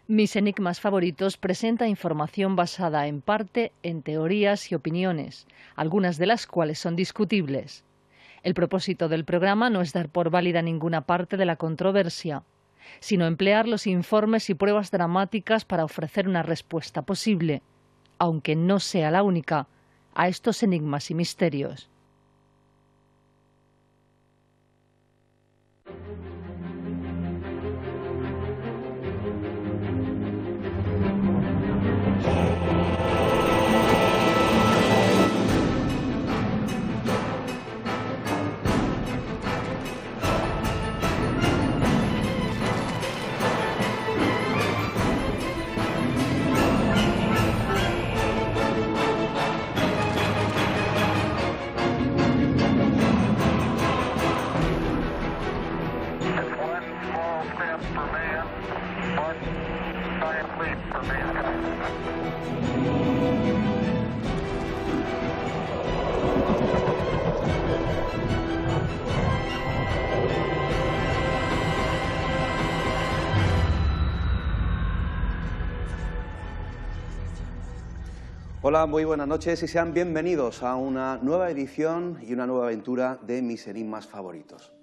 Mis enigmas favoritos presenta información basada en parte en teorías y opiniones, algunas de las cuales son discutibles. El propósito del programa no es dar por válida ninguna parte de la controversia, sino emplear los informes y pruebas dramáticas para ofrecer una respuesta posible, aunque no sea la única, a estos enigmas y misterios. Hola, muy buenas noches y sean bienvenidos a una nueva edición y una nueva aventura de Mis enigmas favoritos.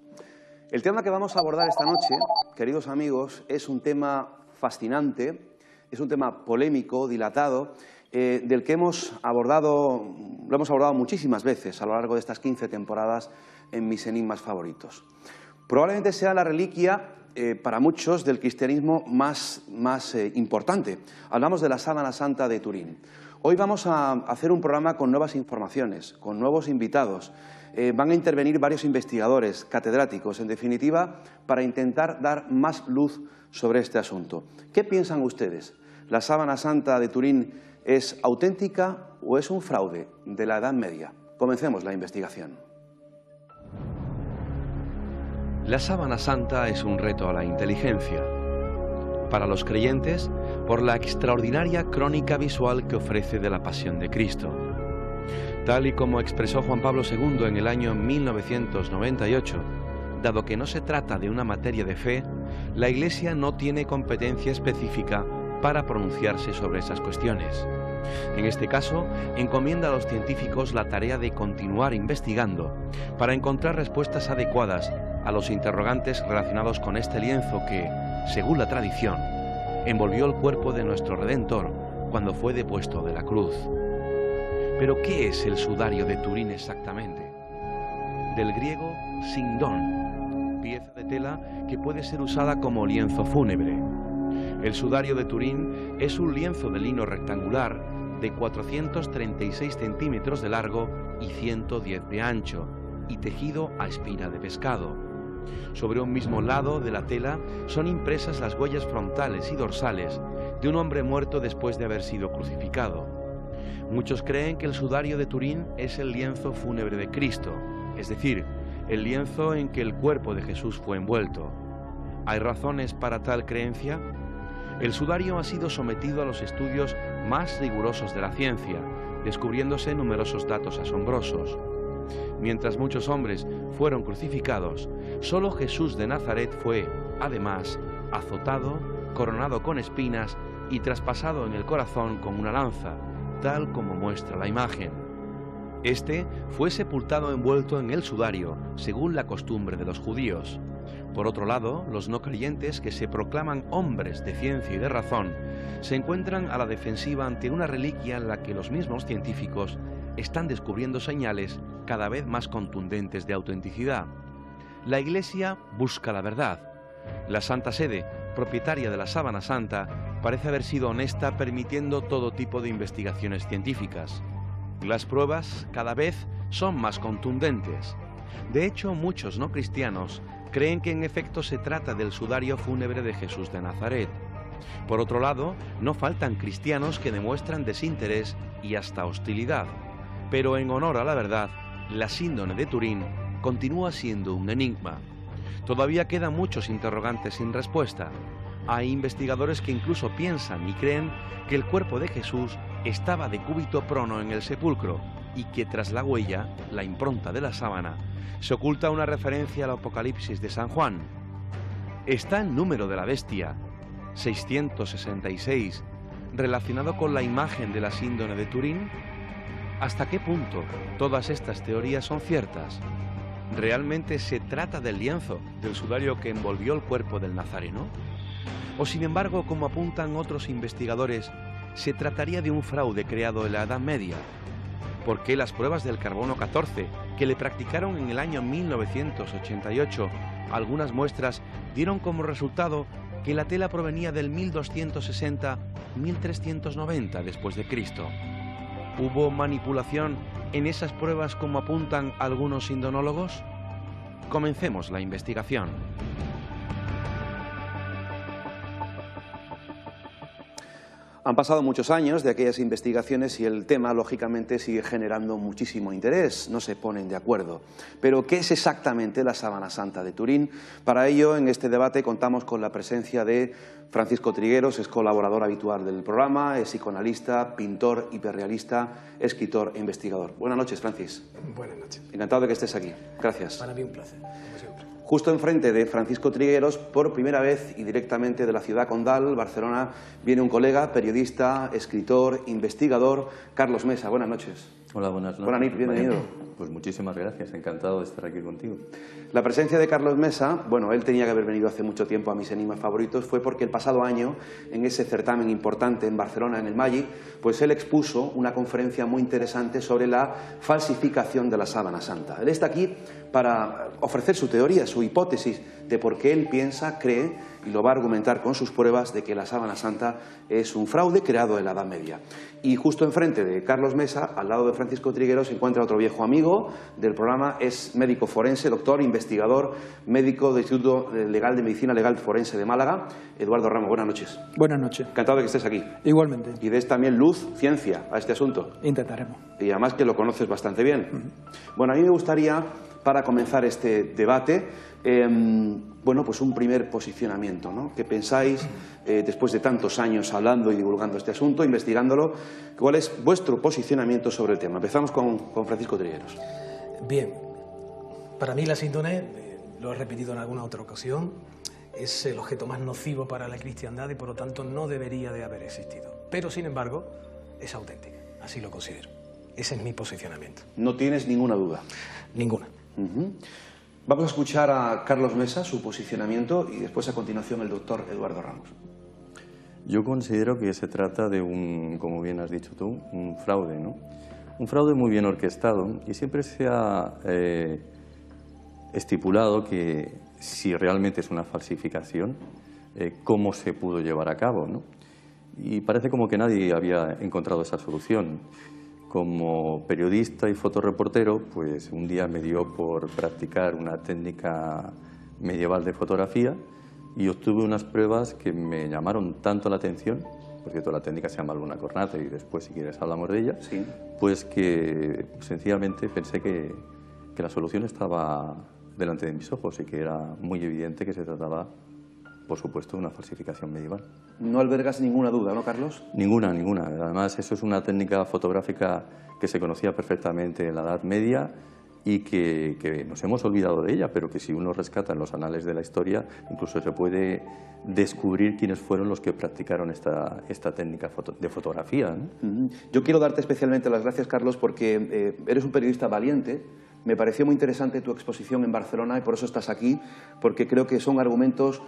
El tema que vamos a abordar esta noche, queridos amigos, es un tema fascinante, es un tema polémico, dilatado, del que lo hemos abordado muchísimas veces a lo largo de estas 15 temporadas en Mis enigmas favoritos. Probablemente sea la reliquia para muchos del cristianismo más importante. Hablamos de la Sábana Santa de Turín. Hoy vamos a hacer un programa con nuevas informaciones, con nuevos invitados. Van a intervenir varios investigadores, catedráticos, en definitiva, para intentar dar más luz sobre este asunto. ¿Qué piensan ustedes? ¿La Sábana Santa de Turín es auténtica o es un fraude de la Edad Media? Comencemos la investigación. La Sábana Santa es un reto a la inteligencia. Para los creyentes, por la extraordinaria crónica visual que ofrece de la Pasión de Cristo. Tal y como expresó Juan Pablo II en el año 1998, dado que no se trata de una materia de fe, la Iglesia no tiene competencia específica para pronunciarse sobre esas cuestiones. En este caso, encomienda a los científicos la tarea de continuar investigando para encontrar respuestas adecuadas a los interrogantes relacionados con este lienzo que, según la tradición, envolvió el cuerpo de nuestro Redentor cuando fue depuesto de la cruz. Pero, ¿qué es el sudario de Turín exactamente? Del griego sindón, pieza de tela que puede ser usada como lienzo fúnebre. El sudario de Turín es un lienzo de lino rectangular de 436 centímetros de largo y 110 de ancho, y tejido a espina de pescado. Sobre un mismo lado de la tela son impresas las huellas frontales y dorsales de un hombre muerto después de haber sido crucificado. Muchos creen que el sudario de Turín es el lienzo fúnebre de Cristo, es decir, el lienzo en que el cuerpo de Jesús fue envuelto. ¿Hay razones para tal creencia? El sudario ha sido sometido a los estudios más rigurosos de la ciencia, descubriéndose numerosos datos asombrosos. Mientras muchos hombres fueron crucificados, solo Jesús de Nazaret fue, además, azotado, coronado con espinas y traspasado en el corazón con una lanza, tal como muestra la imagen. Este fue sepultado envuelto en el sudario, según la costumbre de los judíos. Por otro lado, los no creyentes, que se proclaman hombres de ciencia y de razón, se encuentran a la defensiva ante una reliquia en la que los mismos científicos están descubriendo señales cada vez más contundentes de autenticidad. La Iglesia busca la verdad. La Santa Sede, propietaria de la Sábana Santa, parece haber sido honesta permitiendo todo tipo de investigaciones científicas. Las pruebas cada vez son más contundentes. De hecho, muchos no cristianos creen que en efecto se trata del sudario fúnebre de Jesús de Nazaret. Por otro lado, no faltan cristianos que demuestran desinterés y hasta hostilidad. Pero en honor a la verdad, la síndone de Turín continúa siendo un enigma. Todavía quedan muchos interrogantes sin respuesta. Hay investigadores que incluso piensan y creen que el cuerpo de Jesús estaba decúbito prono en el sepulcro y que tras la huella, la impronta de la sábana, se oculta una referencia al Apocalipsis de San Juan. Está el número de la bestia, 666, relacionado con la imagen de la síndone de Turín? ¿Hasta qué punto todas estas teorías son ciertas? ¿Realmente se trata del lienzo, del sudario que envolvió el cuerpo del Nazareno? ¿O sin embargo, como apuntan otros investigadores, se trataría de un fraude creado en la Edad Media? ¿Por qué las pruebas del carbono 14, que le practicaron en el año 1988, algunas muestras dieron como resultado que la tela provenía del 1260-1390 después de Cristo? ¿Hubo manipulación en esas pruebas como apuntan algunos sindonólogos? Comencemos la investigación. Han pasado muchos años de aquellas investigaciones y el tema, lógicamente, sigue generando muchísimo interés. No se ponen de acuerdo. Pero, ¿qué es exactamente la Sábana Santa de Turín? Para ello, en este debate contamos con la presencia de Francisco Trigueros, es colaborador habitual del programa, es psicoanalista, pintor, hiperrealista, escritor e investigador. Buenas noches, Francis. Buenas noches. Encantado de que estés aquí. Gracias. Para mí un placer, como siempre. Justo enfrente de Francisco Trigueros, por primera vez y directamente de la ciudad condal, Barcelona, viene un colega, periodista, escritor, investigador, Carlos Mesa. Buenas noches. Hola, buenas noches. Buenas noches, bienvenido. Pues muchísimas gracias, encantado de estar aquí contigo. La presencia de Carlos Mesa, bueno, él tenía que haber venido hace mucho tiempo a mis enigmas favoritos, fue porque el pasado año, en ese certamen importante en Barcelona, en el Maggi, pues él expuso una conferencia muy interesante sobre la falsificación de la Sábana Santa. Él está aquí para ofrecer su teoría, su hipótesis de por qué él piensa, cree y lo va a argumentar con sus pruebas de que la Sábana Santa es un fraude creado en la Edad Media. Y justo enfrente de Carlos Mesa, al lado de Francisco Trigueros, se encuentra otro viejo amigo del programa, es médico forense, doctor, investigador, médico del Instituto Legal de Medicina Legal Forense de Málaga, Eduardo Ramos. Buenas noches. Buenas noches. Encantado de que estés aquí. Igualmente. Y des también luz, ciencia a este asunto. Intentaremos. Y además que lo conoces bastante bien. Bueno, a mí me gustaría, para comenzar este debate, bueno, pues un primer posicionamiento, ¿no? ¿Qué pensáis, después de tantos años hablando y divulgando este asunto, investigándolo, cuál es vuestro posicionamiento sobre el tema? Empezamos con Francisco Trigueros. Bien, para mí la síndone, lo he repetido en alguna otra ocasión, es el objeto más nocivo para la cristiandad y por lo tanto no debería de haber existido. Pero sin embargo, es auténtica, así lo considero. Ese es mi posicionamiento. No tienes ninguna duda. Ninguna. Vamos a escuchar a Carlos Mesa, su posicionamiento, y después a continuación el doctor Eduardo Ramos. Yo considero que se trata de un, como bien has dicho tú, un fraude, ¿no? Un fraude muy bien orquestado y siempre se ha estipulado que si realmente es una falsificación, cómo se pudo llevar a cabo, ¿no? Y parece como que nadie había encontrado esa solución. Como periodista y fotoreportero, pues un día me dio por practicar una técnica medieval de fotografía y obtuve unas pruebas que me llamaron tanto la atención, porque toda la técnica se llama luna cornata y después si quieres hablamos de ella, Sí. pues que sencillamente pensé que la solución estaba delante de mis ojos y que era muy evidente que se trataba, por supuesto, de una falsificación medieval. No albergas ninguna duda, ¿no, Carlos? Ninguna, ninguna. Además, eso es una técnica fotográfica que se conocía perfectamente en la Edad Media y que nos hemos olvidado de ella, pero que si uno rescata en los anales de la historia, incluso se puede descubrir quiénes fueron los que practicaron esta técnica de fotografía, ¿no? Yo quiero darte especialmente las gracias, Carlos, porque eres un periodista valiente. Me pareció muy interesante tu exposición en Barcelona y por eso estás aquí, porque creo que son argumentos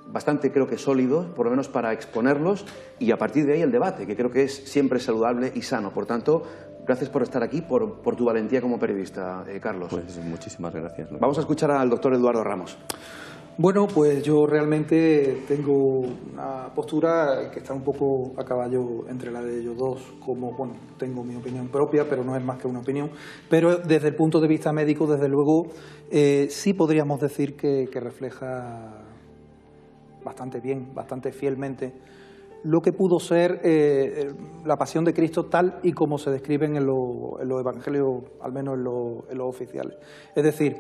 bastante, creo que sólidos, por lo menos para exponerlos y a partir de ahí el debate, que creo que es siempre saludable y sano. Por tanto, gracias por estar aquí, por tu valentía como periodista, Carlos. Pues muchísimas gracias. Vamos a escuchar al doctor Eduardo Ramos. Bueno, pues yo realmente tengo una postura que está un poco a caballo entre la de ellos dos, como, bueno, tengo mi opinión propia, pero no es más que una opinión, pero desde el punto de vista médico, desde luego, sí podríamos decir que refleja bastante bien, bastante fielmente lo que pudo ser la pasión de Cristo tal y como se describen en los evangelios, al menos en los oficiales. Es decir,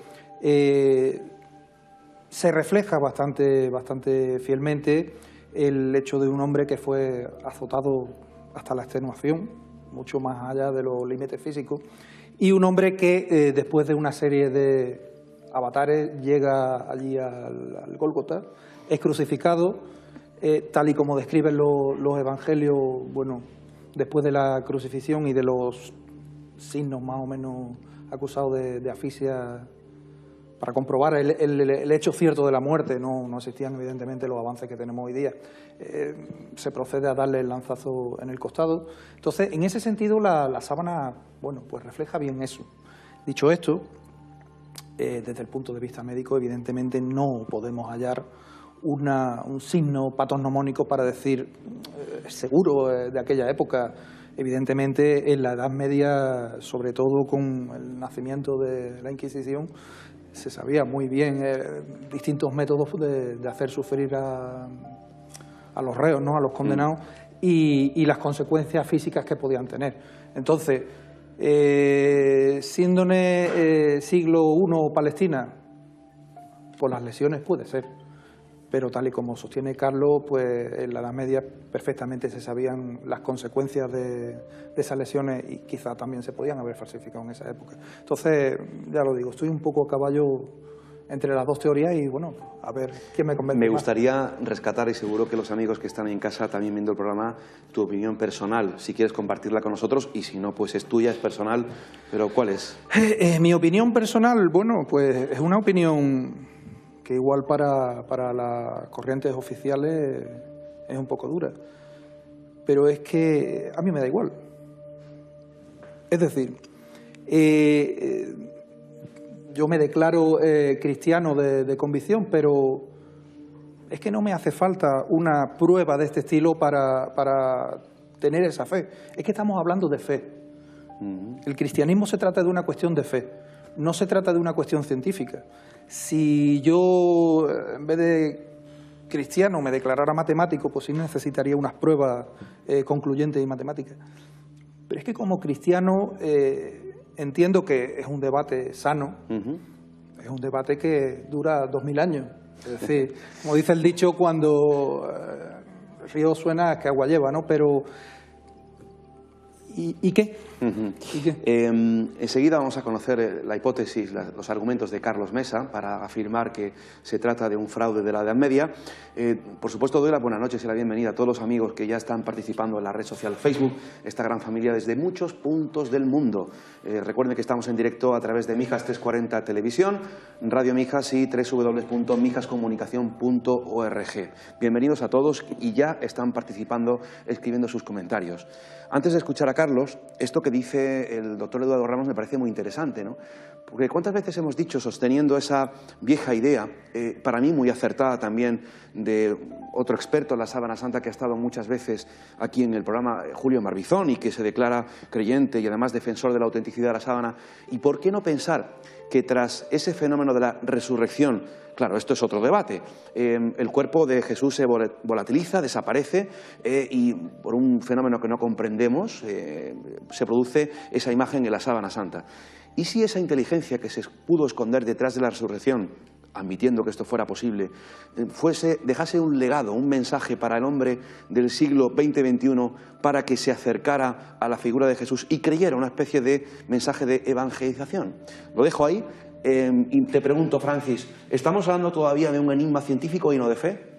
se refleja bastante fielmente el hecho de un hombre que fue azotado hasta la extenuación, mucho más allá de los límites físicos, y un hombre que después de una serie de avatares llega allí al Gólgota, es crucificado, tal y como describen los evangelios, bueno, después de la crucifixión y de los signos más o menos acusados de asfixia, para comprobar el hecho cierto de la muerte. No existían evidentemente los avances que tenemos hoy día. Se procede a darle el lanzazo en el costado. Entonces, en ese sentido, la sábana, bueno, pues refleja bien eso. Dicho esto, desde el punto de vista médico, evidentemente no podemos hallar un signo patognomónico para decir seguro de aquella época. Evidentemente, en la Edad Media, sobre todo con el nacimiento de la Inquisición, se sabía muy bien distintos métodos de hacer sufrir a los reos, ¿no?, a los condenados, y las consecuencias físicas que podían tener. Entonces, síndrome siglo I Palestina, por las lesiones puede ser, pero tal y como sostiene Carlos, pues en la Edad Media perfectamente se sabían las consecuencias de esas lesiones y quizá también se podían haber falsificado en esa época. Entonces, ya lo digo, estoy un poco a caballo entre las dos teorías y, bueno, a ver quién me convence. Me gustaría rescatar, y seguro que los amigos que están en casa también viendo el programa, tu opinión personal, si quieres compartirla con nosotros, y si no, pues es tuya, es personal, pero ¿cuál es? Mi opinión personal, bueno, pues es una opinión que igual para las corrientes oficiales es un poco dura, pero es que a mí me da igual. Es decir, yo me declaro cristiano de convicción, pero es que no me hace falta una prueba de este estilo para tener esa fe. Es que estamos hablando de fe. El cristianismo se trata de una cuestión de fe, no se trata de una cuestión científica. Si yo, en vez de cristiano, me declarara matemático, pues sí necesitaría unas pruebas concluyentes y matemáticas. Pero es que como cristiano entiendo que es un debate sano, es un debate que dura 2000 años. Es decir, como dice el dicho, cuando el río suena, es que agua lleva, ¿no? Pero ¿y qué? ¿Y qué? Enseguida vamos a conocer la hipótesis, los argumentos de Carlos Mesa para afirmar que se trata de un fraude de la Edad Media. Por supuesto, doy las buenas noches y la bienvenida a todos los amigos que ya están participando en la red social Facebook, esta gran familia desde muchos puntos del mundo. Recuerden que estamos en directo a través de Mijas 340 Televisión, Radio Mijas y www.mijascomunicación.org. Bienvenidos a todos y ya están participando, escribiendo sus comentarios. Antes de escuchar a Carlos, esto que dice el doctor Eduardo Ramos me parece muy interesante, ¿no? Porque cuántas veces hemos dicho, sosteniendo esa vieja idea, para mí muy acertada también, de otro experto en la sábana santa que ha estado muchas veces aquí en el programa, Julio Marbizón, y que se declara creyente y además defensor de la autenticidad de la sábana. ¿Y por qué no pensar que tras ese fenómeno de la resurrección, claro, esto es otro debate, el cuerpo de Jesús se volatiliza, desaparece y por un fenómeno que no comprendemos se produce esa imagen en la sábana santa? ¿Y si esa inteligencia que se pudo esconder detrás de la resurrección, admitiendo que esto fuera posible, dejase un legado, un mensaje para el hombre del siglo XX-XXI para que se acercara a la figura de Jesús y creyera, una especie de mensaje de evangelización? Lo dejo ahí y te pregunto, Francis, ¿estamos hablando todavía de un enigma científico y no de fe?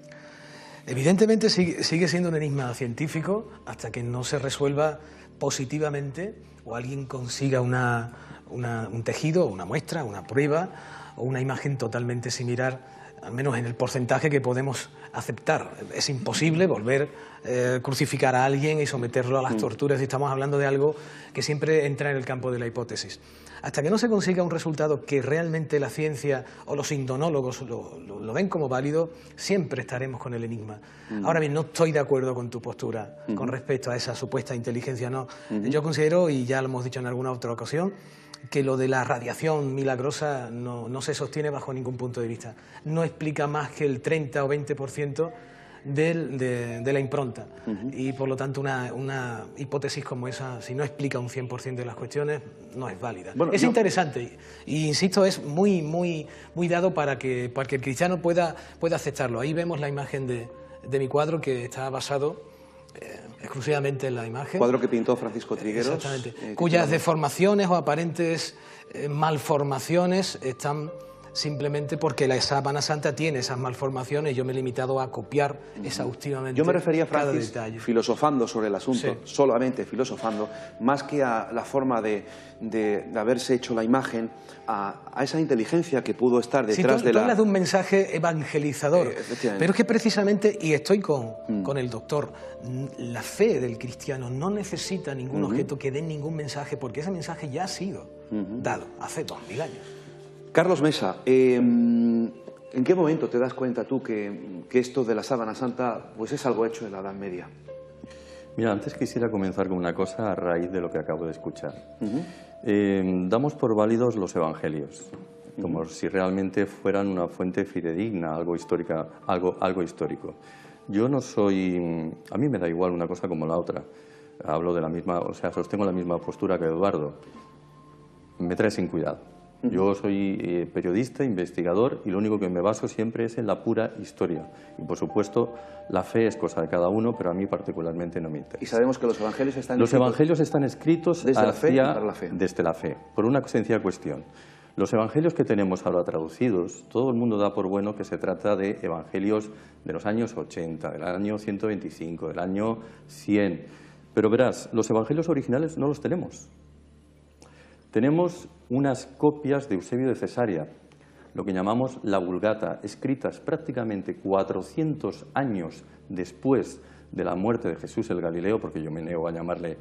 Evidentemente sigue siendo un enigma científico hasta que no se resuelva positivamente o alguien consiga un tejido, una muestra, una prueba o una imagen totalmente similar, al menos en el porcentaje que podemos aceptar. Es imposible volver a crucificar a alguien y someterlo a las torturas, y estamos hablando de algo que siempre entra en el campo de la hipótesis. Hasta que no se consiga un resultado que realmente la ciencia o los indonólogos lo ven como válido, siempre estaremos con el enigma. Ahora bien, no estoy de acuerdo con tu postura con respecto a esa supuesta inteligencia. No. Yo considero, y ya lo hemos dicho en alguna otra ocasión, que lo de la radiación milagrosa no se sostiene bajo ningún punto de vista. No explica más que el 30 o 20% de la impronta. Y por lo tanto una hipótesis como esa, si no explica un 100% de las cuestiones, no es válida. Bueno, es interesante y insisto, es muy dado para que el cristiano pueda aceptarlo. Ahí vemos la imagen de mi cuadro, que está basado exclusivamente en la imagen. Cuadro que pintó Francisco Trigueros. Exactamente. Cuyas deformaciones o aparentes malformaciones están simplemente porque la Sábana Santa tiene esas malformaciones y yo me he limitado a copiar exhaustivamente. Yo me refería, cada Francis, detalle. filosofando sobre el asunto, Sí. solamente filosofando, más que a la forma de haberse hecho la imagen, a esa inteligencia que pudo estar detrás Sí, de tú la... hablas de un mensaje evangelizador, Efectivamente. pero es que precisamente, y estoy con el doctor, la fe del cristiano no necesita ningún objeto que dé ningún mensaje, porque ese mensaje ya ha sido dado hace 2000 años. Carlos Mesa, ¿en qué momento te das cuenta tú que esto de la Sábana Santa pues es algo hecho en la Edad Media? Mira, antes quisiera comenzar con una cosa a raíz de lo que acabo de escuchar. Damos por válidos los evangelios, como si realmente fueran una fuente fidedigna, algo histórico. Yo no soy... A mí me da igual una cosa como la otra. Hablo de la misma, o sea, sostengo la misma postura que Eduardo. Me trae sin cuidado. Yo soy periodista, investigador, y lo único que me baso siempre es en la pura historia. Y, por supuesto, la fe es cosa de cada uno, pero a mí particularmente no me interesa. Y sabemos que los evangelios están Los escritos evangelios están escritos desde la fe y para la fe. Desde la fe, por una sencilla cuestión. Los evangelios que tenemos ahora traducidos, todo el mundo da por bueno que se trata de evangelios de los años 80, del año 125, del año 100. Pero verás, los evangelios originales no los tenemos. Tenemos unas copias de Eusebio de Cesarea, lo que llamamos la Vulgata, escritas prácticamente 400 años después de la muerte de Jesús el Galileo, porque yo me niego a llamarle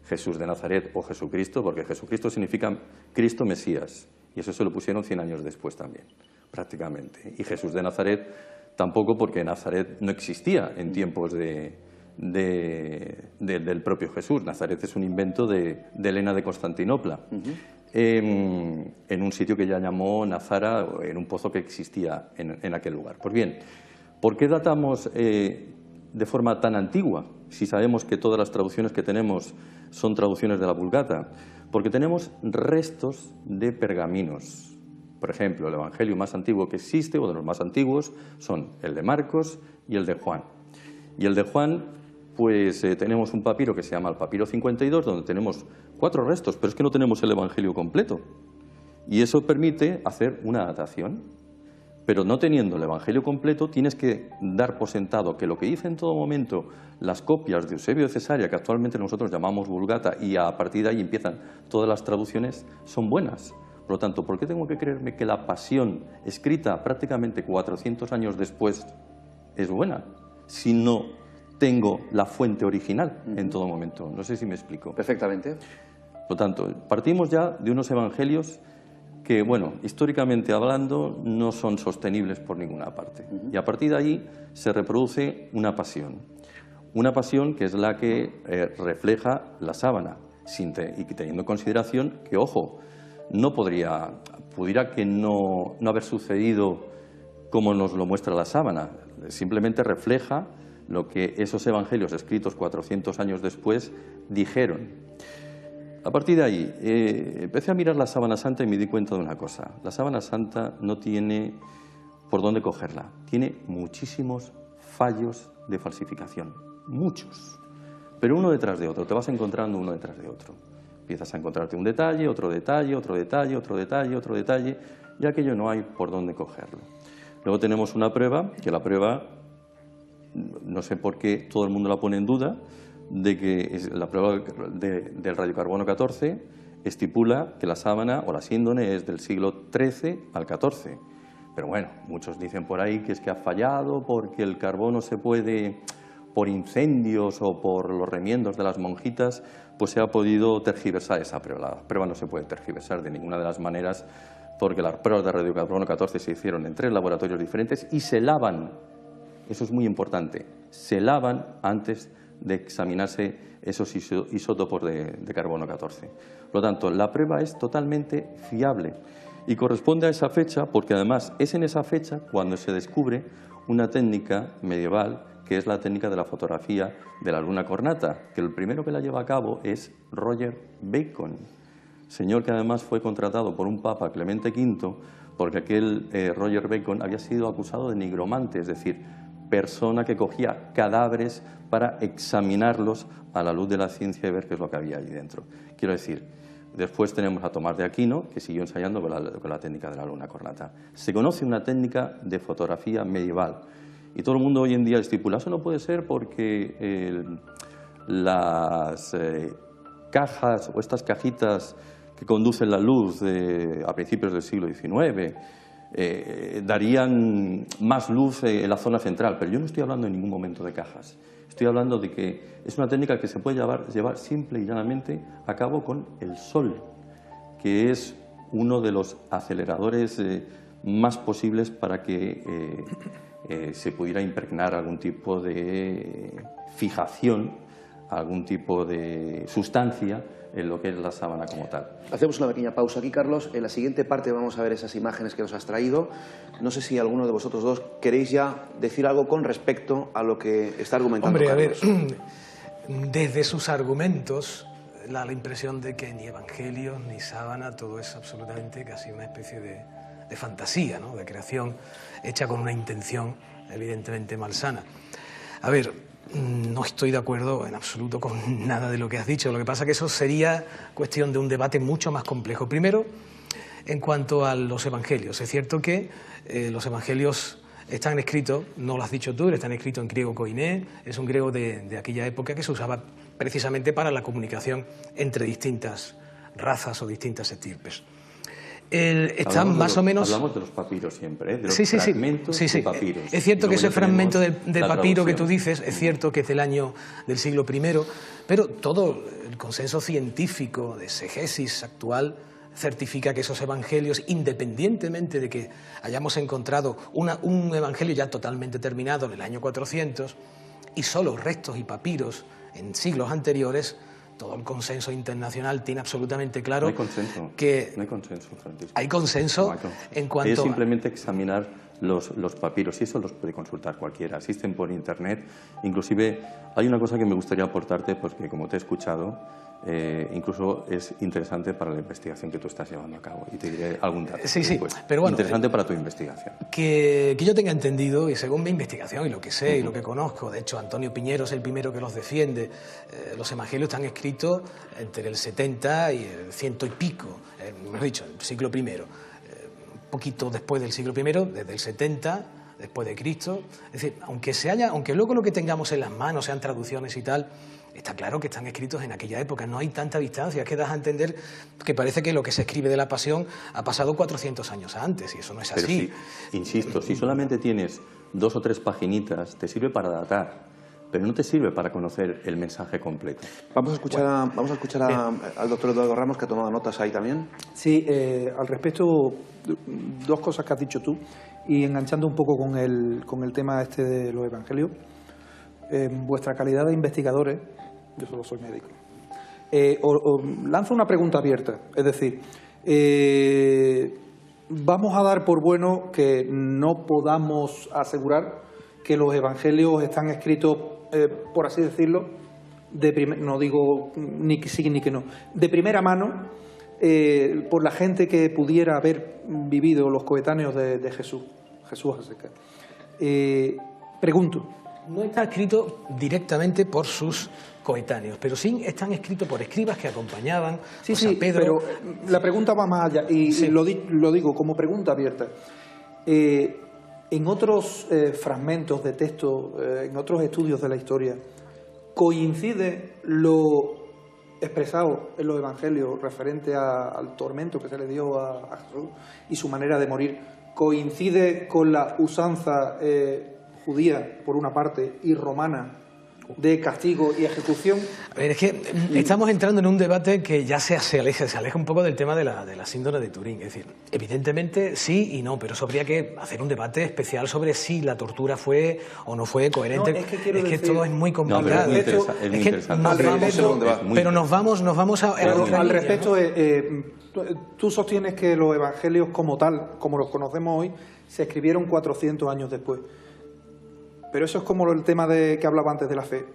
Jesús de Nazaret o Jesucristo, porque Jesucristo significa Cristo Mesías, y eso se lo pusieron 100 años después también, prácticamente. Y Jesús de Nazaret tampoco, porque Nazaret no existía en tiempos del propio Jesús. Nazaret es un invento de Helena de Constantinopla, en un sitio que ella llamó Nazara, en un pozo que existía en aquel lugar. Pues bien, ¿por qué datamos de forma tan antigua, si sabemos que todas las traducciones que tenemos son traducciones de la Vulgata? Porque tenemos restos de pergaminos. Por ejemplo, el evangelio más antiguo que existe, o de los más antiguos, son el de Marcos y el de Juan. Y el de Juan, pues tenemos un papiro que se llama el papiro 52, donde tenemos 4 restos, pero es que no tenemos el evangelio completo. Y eso permite hacer una datación. Pero no teniendo el evangelio completo, tienes que dar por sentado que lo que dice en todo momento las copias de Eusebio de Cesarea, que actualmente nosotros llamamos Vulgata, y a partir de ahí empiezan todas las traducciones, son buenas. Por lo tanto, ¿por qué tengo que creerme que la Pasión, escrita prácticamente 400 años después, es buena, si no tengo la fuente original en todo momento? No sé si me explico. Perfectamente. Por lo tanto, partimos ya de unos evangelios que, bueno, históricamente hablando, no son sostenibles por ninguna parte. Y a partir de ahí se reproduce una pasión que es la que refleja la sábana, y teniendo en consideración que, ojo, pudiera que no haber sucedido como nos lo muestra la sábana, simplemente refleja lo que esos evangelios escritos 400 años después dijeron. A partir de ahí, empecé a mirar la Sábana Santa y me di cuenta de una cosa. La Sábana Santa no tiene por dónde cogerla. Tiene muchísimos fallos de falsificación. Muchos. Pero uno detrás de otro. Te vas encontrando uno detrás de otro. Empiezas a encontrarte un detalle, otro detalle, otro detalle, otro detalle, otro detalle, y aquello no hay por dónde cogerlo. Luego tenemos una prueba, que la prueba, no sé por qué todo el mundo la pone en duda, de que la prueba del radiocarbono 14 estipula que la sábana o la síndone es del siglo XIII al XIV. Pero bueno, muchos dicen por ahí que es que ha fallado porque el carbono se puede, por incendios o por los remiendos de las monjitas, pues se ha podido tergiversar esa prueba. La prueba no se puede tergiversar de ninguna de las maneras, porque las pruebas de radiocarbono 14 se hicieron en 3 laboratorios diferentes y se lavan. Eso es muy importante. Se lavan antes de examinarse esos isótopos de carbono 14. Por lo tanto, la prueba es totalmente fiable y corresponde a esa fecha, porque además es en esa fecha cuando se descubre una técnica medieval, que es la técnica de la fotografía de la luna cornata, que el primero que la lleva a cabo es Roger Bacon, señor que además fue contratado por un papa, Clemente V, porque aquel Roger Bacon había sido acusado de nigromante, es decir, persona que cogía cadáveres para examinarlos a la luz de la ciencia y ver qué es lo que había allí dentro. Quiero decir, Después tenemos a Tomás de Aquino, que siguió ensayando con la técnica de la luna cornata. Se conoce una técnica de fotografía medieval y todo el mundo hoy en día estipula, eso no puede ser porque las cajas o estas cajitas que conducen la luz a principios del siglo XIX darían más luz en la zona central, pero yo no estoy hablando en ningún momento de cajas. Estoy hablando de que es una técnica que se puede llevar simple y llanamente a cabo con el sol, que es uno de los aceleradores más posibles para que se pudiera impregnar algún tipo de fijación, algún tipo de sustancia en lo que es la sábana como tal. Hacemos una pequeña pausa aquí, Carlos. En la siguiente parte vamos a ver esas imágenes que nos has traído. No sé si alguno de vosotros dos queréis ya decir algo con respecto a lo que está argumentando Carlos. Hombre, a ver, desde sus argumentos da la impresión de que ni evangelios ni sábana, todo es absolutamente casi una especie de fantasía, ¿no? De creación hecha con una intención evidentemente malsana. A ver, no estoy de acuerdo en absoluto con nada de lo que has dicho. Lo que pasa es que eso sería cuestión de un debate mucho más complejo. Primero, en cuanto a los evangelios. Es cierto que los evangelios están escritos, no lo has dicho tú, están escritos en griego koiné, es un griego de aquella época que se usaba precisamente para la comunicación entre distintas razas o distintas estirpes. Están más o menos... Hablamos de los papiros siempre, de los fragmentos de papiros. Es cierto que ese fragmento de papiro que tú dices, es cierto que es del siglo I, pero todo el consenso científico de exegesis actual certifica que esos evangelios, independientemente de que hayamos encontrado un evangelio ya totalmente terminado en el año 400 y solo restos y papiros en siglos anteriores, todo el consenso internacional tiene absolutamente claro que no hay consenso, Francisco. Hay consenso en cuanto es simplemente examinar los papiros y eso los puede consultar cualquiera, existen por internet. Inclusive hay una cosa que me gustaría aportarte porque como te he escuchado, incluso es interesante para la investigación que tú estás llevando a cabo y te diré algún dato pero bueno, interesante para tu investigación. Que yo tenga entendido y según mi investigación y lo que sé y lo que conozco, de hecho Antonio Piñero es el primero que los defiende, los evangelios están escritos entre el 70 y el 100 y pico, mejor dicho, el siglo I, un poquito después del siglo I, desde el 70 después de Cristo. Es decir, aunque luego lo que tengamos en las manos sean traducciones y tal, está claro que están escritos en aquella época, no hay tanta distancia, es que das a entender que parece que lo que se escribe de la Pasión ha pasado 400 años antes, y eso no es así. Pero insisto, si solamente tienes 2 o 3 paginitas, te sirve para datar, pero no te sirve para conocer el mensaje completo. Vamos a escuchar al doctor Eduardo Ramos, que ha tomado notas ahí también. Sí, al respecto, 2 cosas que has dicho tú, y enganchando un poco con el tema este de los evangelios. En vuestra calidad de investigadores, yo solo soy médico, os lanzo una pregunta abierta, es decir, vamos a dar por bueno que no podamos asegurar que los evangelios están escritos, por así decirlo, no digo ni que sí ni que no, de primera mano, por la gente que pudiera haber vivido los coetáneos de Jesús Aseca. Pregunto. No está escrito directamente por sus coetáneos, pero sí están escritos por escribas que acompañaban a Pedro. Pero la pregunta va más allá, y lo digo como pregunta abierta. En otros fragmentos de texto, en otros estudios de la historia, ¿coincide lo expresado en los evangelios referente al tormento que se le dio a Jesús y su manera de morir? ¿Coincide con la usanza judía, por una parte, y romana, de castigo y ejecución? A ver, es que estamos entrando en un debate que ya se aleja un poco del tema de la síndrome de Turín. Es decir, evidentemente sí y no, pero eso habría que hacer un debate especial sobre si la tortura fue o no fue coherente. No, es que todo es muy complicado. No, pero es muy interesante. Pero nos vamos a... Al respecto, tú sostienes que los evangelios como tal, como los conocemos hoy, se escribieron 400 años después. Pero eso es como el tema que hablaba antes de la fe.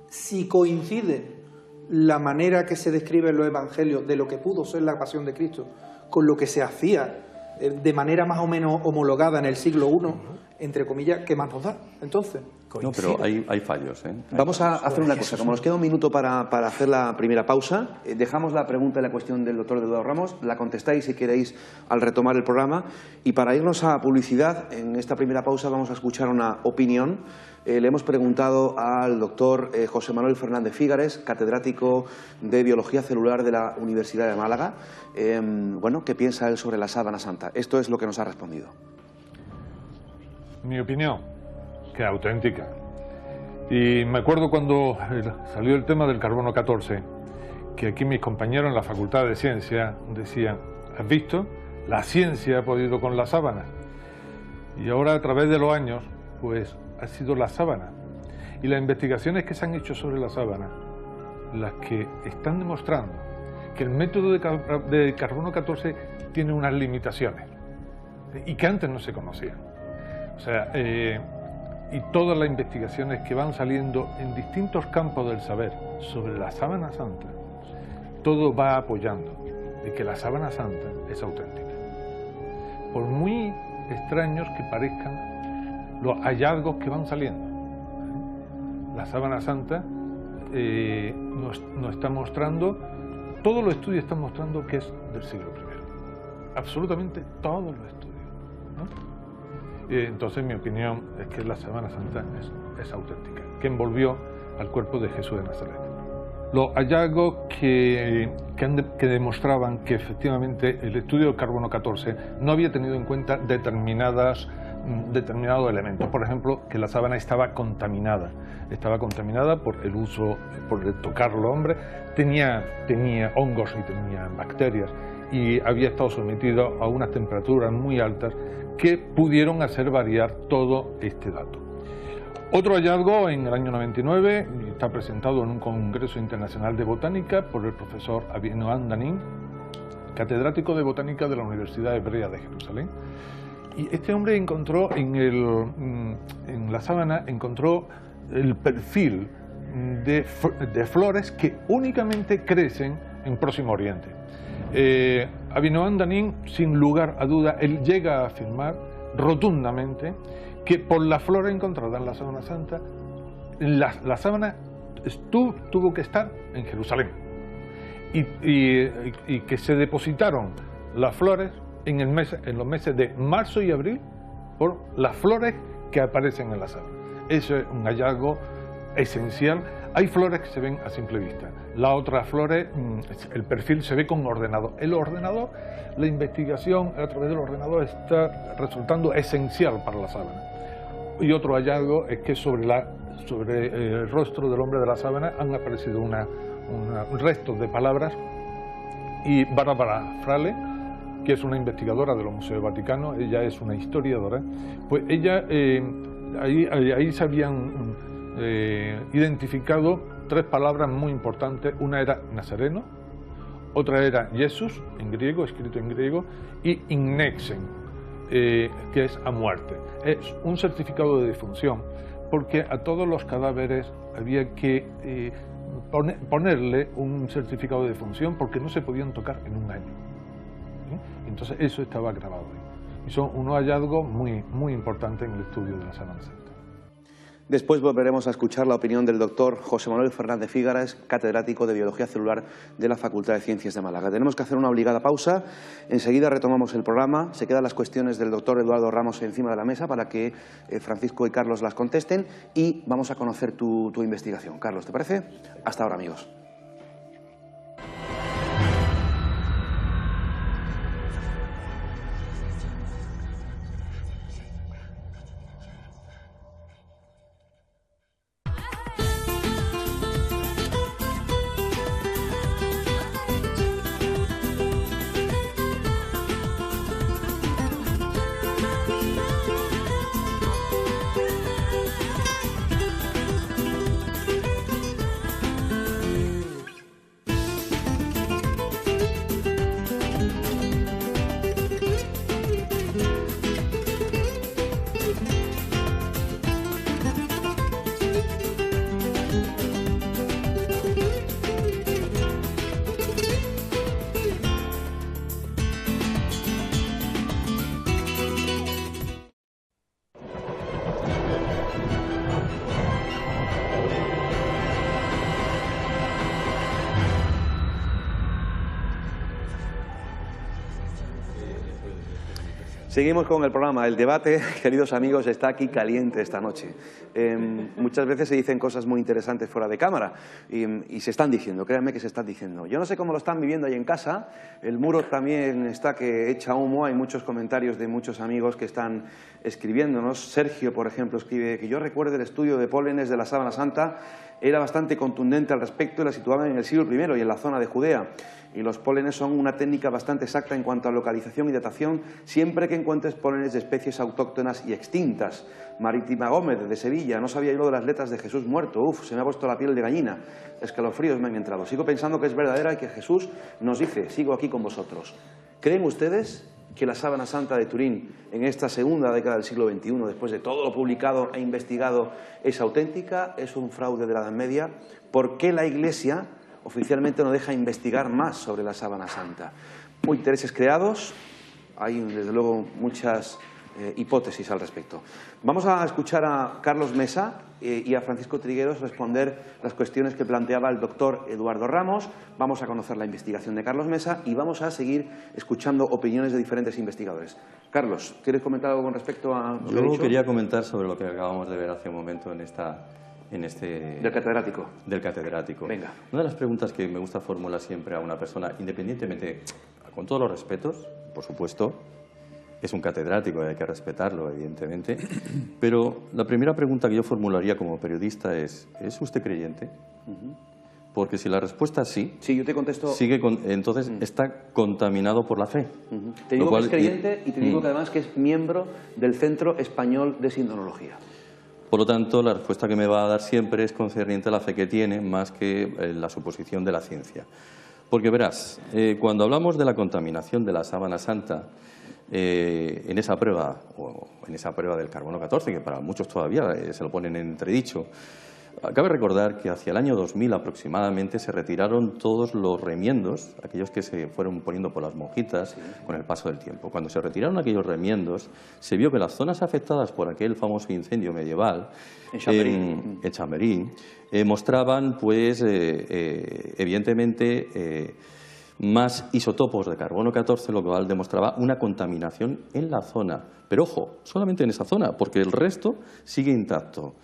Si coincide la manera que se describe en los evangelios de lo que pudo ser la pasión de Cristo con lo que se hacía de manera más o menos homologada en el siglo I, entre comillas, ¿qué más nos da entonces? No, pero hay fallos. Vamos a hacer una cosa. Como nos queda un minuto para hacer la primera pausa, dejamos la pregunta y la cuestión del doctor Eduardo Ramos, la contestáis si queréis al retomar el programa. Y para irnos a publicidad, en esta primera pausa vamos a escuchar una opinión. Le hemos preguntado al doctor José Manuel Fernández Fígares, catedrático de Biología Celular de la Universidad de Málaga, bueno, qué piensa él sobre la sábana santa. Esto es lo que nos ha respondido. Mi opinión, que es auténtica. Y me acuerdo cuando salió el tema del carbono 14, que aquí mis compañeros en la Facultad de Ciencias decían, ¿has visto? La ciencia ha podido con la sábana. Y ahora, a través de los años, pues ha sido la sábana. Y las investigaciones que se han hecho sobre la sábana, las que están demostrando que el método de carbono 14 tiene unas limitaciones y que antes no se conocían. O sea, y todas las investigaciones que van saliendo en distintos campos del saber sobre la sábana santa, todo va apoyando de que la sábana santa es auténtica. Por muy extraños que parezcan los hallazgos que van saliendo, la sábana santa nos está mostrando, todos los estudios están mostrando que es del siglo I. Absolutamente todos los estudios, ¿no? Entonces mi opinión es que la sábana santa es auténtica, que envolvió al cuerpo de Jesús de Nazaret. Los hallazgos que demostraban que efectivamente el estudio del carbono 14 no había tenido en cuenta determinados elementos. Por ejemplo, que la sábana estaba contaminada por el uso, por el tocarlo, hombre, tenía hongos y tenía bacterias y había estado sometido a unas temperaturas muy altas que pudieron hacer variar todo este dato. Otro hallazgo en el año 99 está presentado en un congreso internacional de botánica por el profesor Avinoam Danin, catedrático de botánica de la Universidad Hebrea de Jerusalén. Y este hombre encontró en la sábana encontró el perfil de flores que únicamente crecen en Próximo Oriente. Avinoam Danin, sin lugar a duda, él llega a afirmar rotundamente que por la flora encontrada en la sábana santa, la sábana tuvo que estar en Jerusalén y que se depositaron las flores en los meses de marzo y abril por las flores que aparecen en la sábana. Eso es un hallazgo esencial. Hay flores que se ven a simple vista, las otras flores, el perfil se ve con ordenador. El ordenador, la investigación a través del ordenador está resultando esencial para la sábana. Y otro hallazgo es que sobre el rostro del hombre de la sábana han aparecido un resto de palabras, y Bárbara Frale, que es una investigadora de los Museos Vaticanos, ella es una historiadora, pues ella, ahí se habían identificado tres palabras muy importantes. Una era Nazareno, otra era Jesús, en griego, escrito en griego, y Innexen, que es a muerte. Es un certificado de defunción, porque a todos los cadáveres había que ponerle un certificado de defunción porque no se podían tocar en un año. Entonces eso estaba grabado ahí. Y son unos hallazgos muy importantes en el estudio de la sábana santa. Después volveremos a escuchar la opinión del doctor José Manuel Fernández Fígares, catedrático de Biología Celular de la Facultad de Ciencias de Málaga. Tenemos que hacer una obligada pausa, enseguida retomamos el programa, se quedan las cuestiones del doctor Eduardo Ramos encima de la mesa para que Francisco y Carlos las contesten y vamos a conocer tu investigación. Carlos, ¿te parece? Hasta ahora, amigos. Seguimos con el programa. El debate, queridos amigos, está aquí caliente esta noche. Muchas veces se dicen cosas muy interesantes fuera de cámara y se están diciendo, créanme que se están diciendo. Yo no sé cómo lo están viviendo ahí en casa. El muro también está que echa humo. Hay muchos comentarios de muchos amigos que están escribiéndonos. Sergio, por ejemplo, escribe que yo recuerdo el estudio de pólenes de la Sábana Santa. Era bastante contundente al respecto y la situaban en el siglo I y en la zona de Judea. Y los pólenes son una técnica bastante exacta en cuanto a localización y datación, siempre que encuentres pólenes de especies autóctonas y extintas. Marítima Gómez, de Sevilla, no sabía yo lo de las letras de Jesús muerto. Uf, se me ha puesto la piel de gallina. Escalofríos me han entrado. Sigo pensando que es verdadera y que Jesús nos dice, sigo aquí con vosotros. ¿Creen ustedes que la Sábana Santa de Turín, en esta segunda década del siglo XXI, después de todo lo publicado e investigado, es auténtica? ¿Es un fraude de la Edad Media? ¿Por qué la Iglesia oficialmente no deja investigar más sobre la Sábana Santa? Muy intereses creados, hay desde luego muchas hipótesis al respecto. Vamos a escuchar a Carlos Mesa y a Francisco Trigueros responder las cuestiones que planteaba el doctor Eduardo Ramos. Vamos a conocer la investigación de Carlos Mesa y vamos a seguir escuchando opiniones de diferentes investigadores. Carlos, ¿quieres comentar algo con respecto a lo que he dicho? Yo quería comentar sobre lo que acabamos de ver hace un momento en del catedrático. Del catedrático. Venga. Una de las preguntas que me gusta formular siempre a una persona, independientemente, con todos los respetos, por supuesto, es un catedrático y hay que respetarlo, evidentemente, pero la primera pregunta que yo formularía como periodista es usted creyente? Porque si la respuesta es sí, yo te contesto. Entonces está contaminado por la fe. Te digo que es creyente y te digo que además que es miembro del Centro Español de Sindonología. Por lo tanto, la respuesta que me va a dar siempre es concerniente a la fe que tiene, más que la suposición de la ciencia. Porque verás, cuando hablamos de la contaminación de la Sábana Santa, en esa prueba del carbono 14, que para muchos todavía se lo ponen en entredicho, cabe recordar que hacia el año 2000 aproximadamente se retiraron todos los remiendos, aquellos que se fueron poniendo por las monjitas con el paso del tiempo. Cuando se retiraron aquellos remiendos, se vio que las zonas afectadas por aquel famoso incendio medieval en Chamberí mostraban, pues, evidentemente, más isótopos de carbono 14, lo cual demostraba una contaminación en la zona. Pero ojo, solamente en esa zona, porque el resto sigue intacto.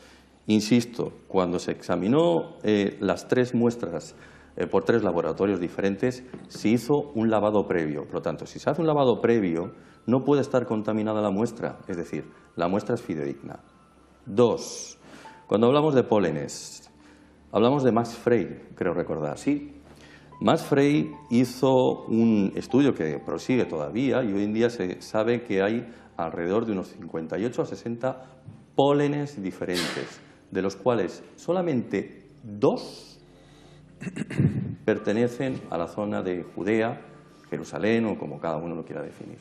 Insisto, cuando se examinó las 3 muestras por 3 laboratorios diferentes, se hizo un lavado previo. Por lo tanto, si se hace un lavado previo, no puede estar contaminada la muestra, es decir, la muestra es fidedigna. 2. Cuando hablamos de pólenes, hablamos de Max Frey, creo recordar. Sí. Max Frey hizo un estudio que prosigue todavía y hoy en día se sabe que hay alrededor de unos 58 a 60 pólenes diferentes, de los cuales solamente 2 pertenecen a la zona de Judea, Jerusalén o como cada uno lo quiera definir.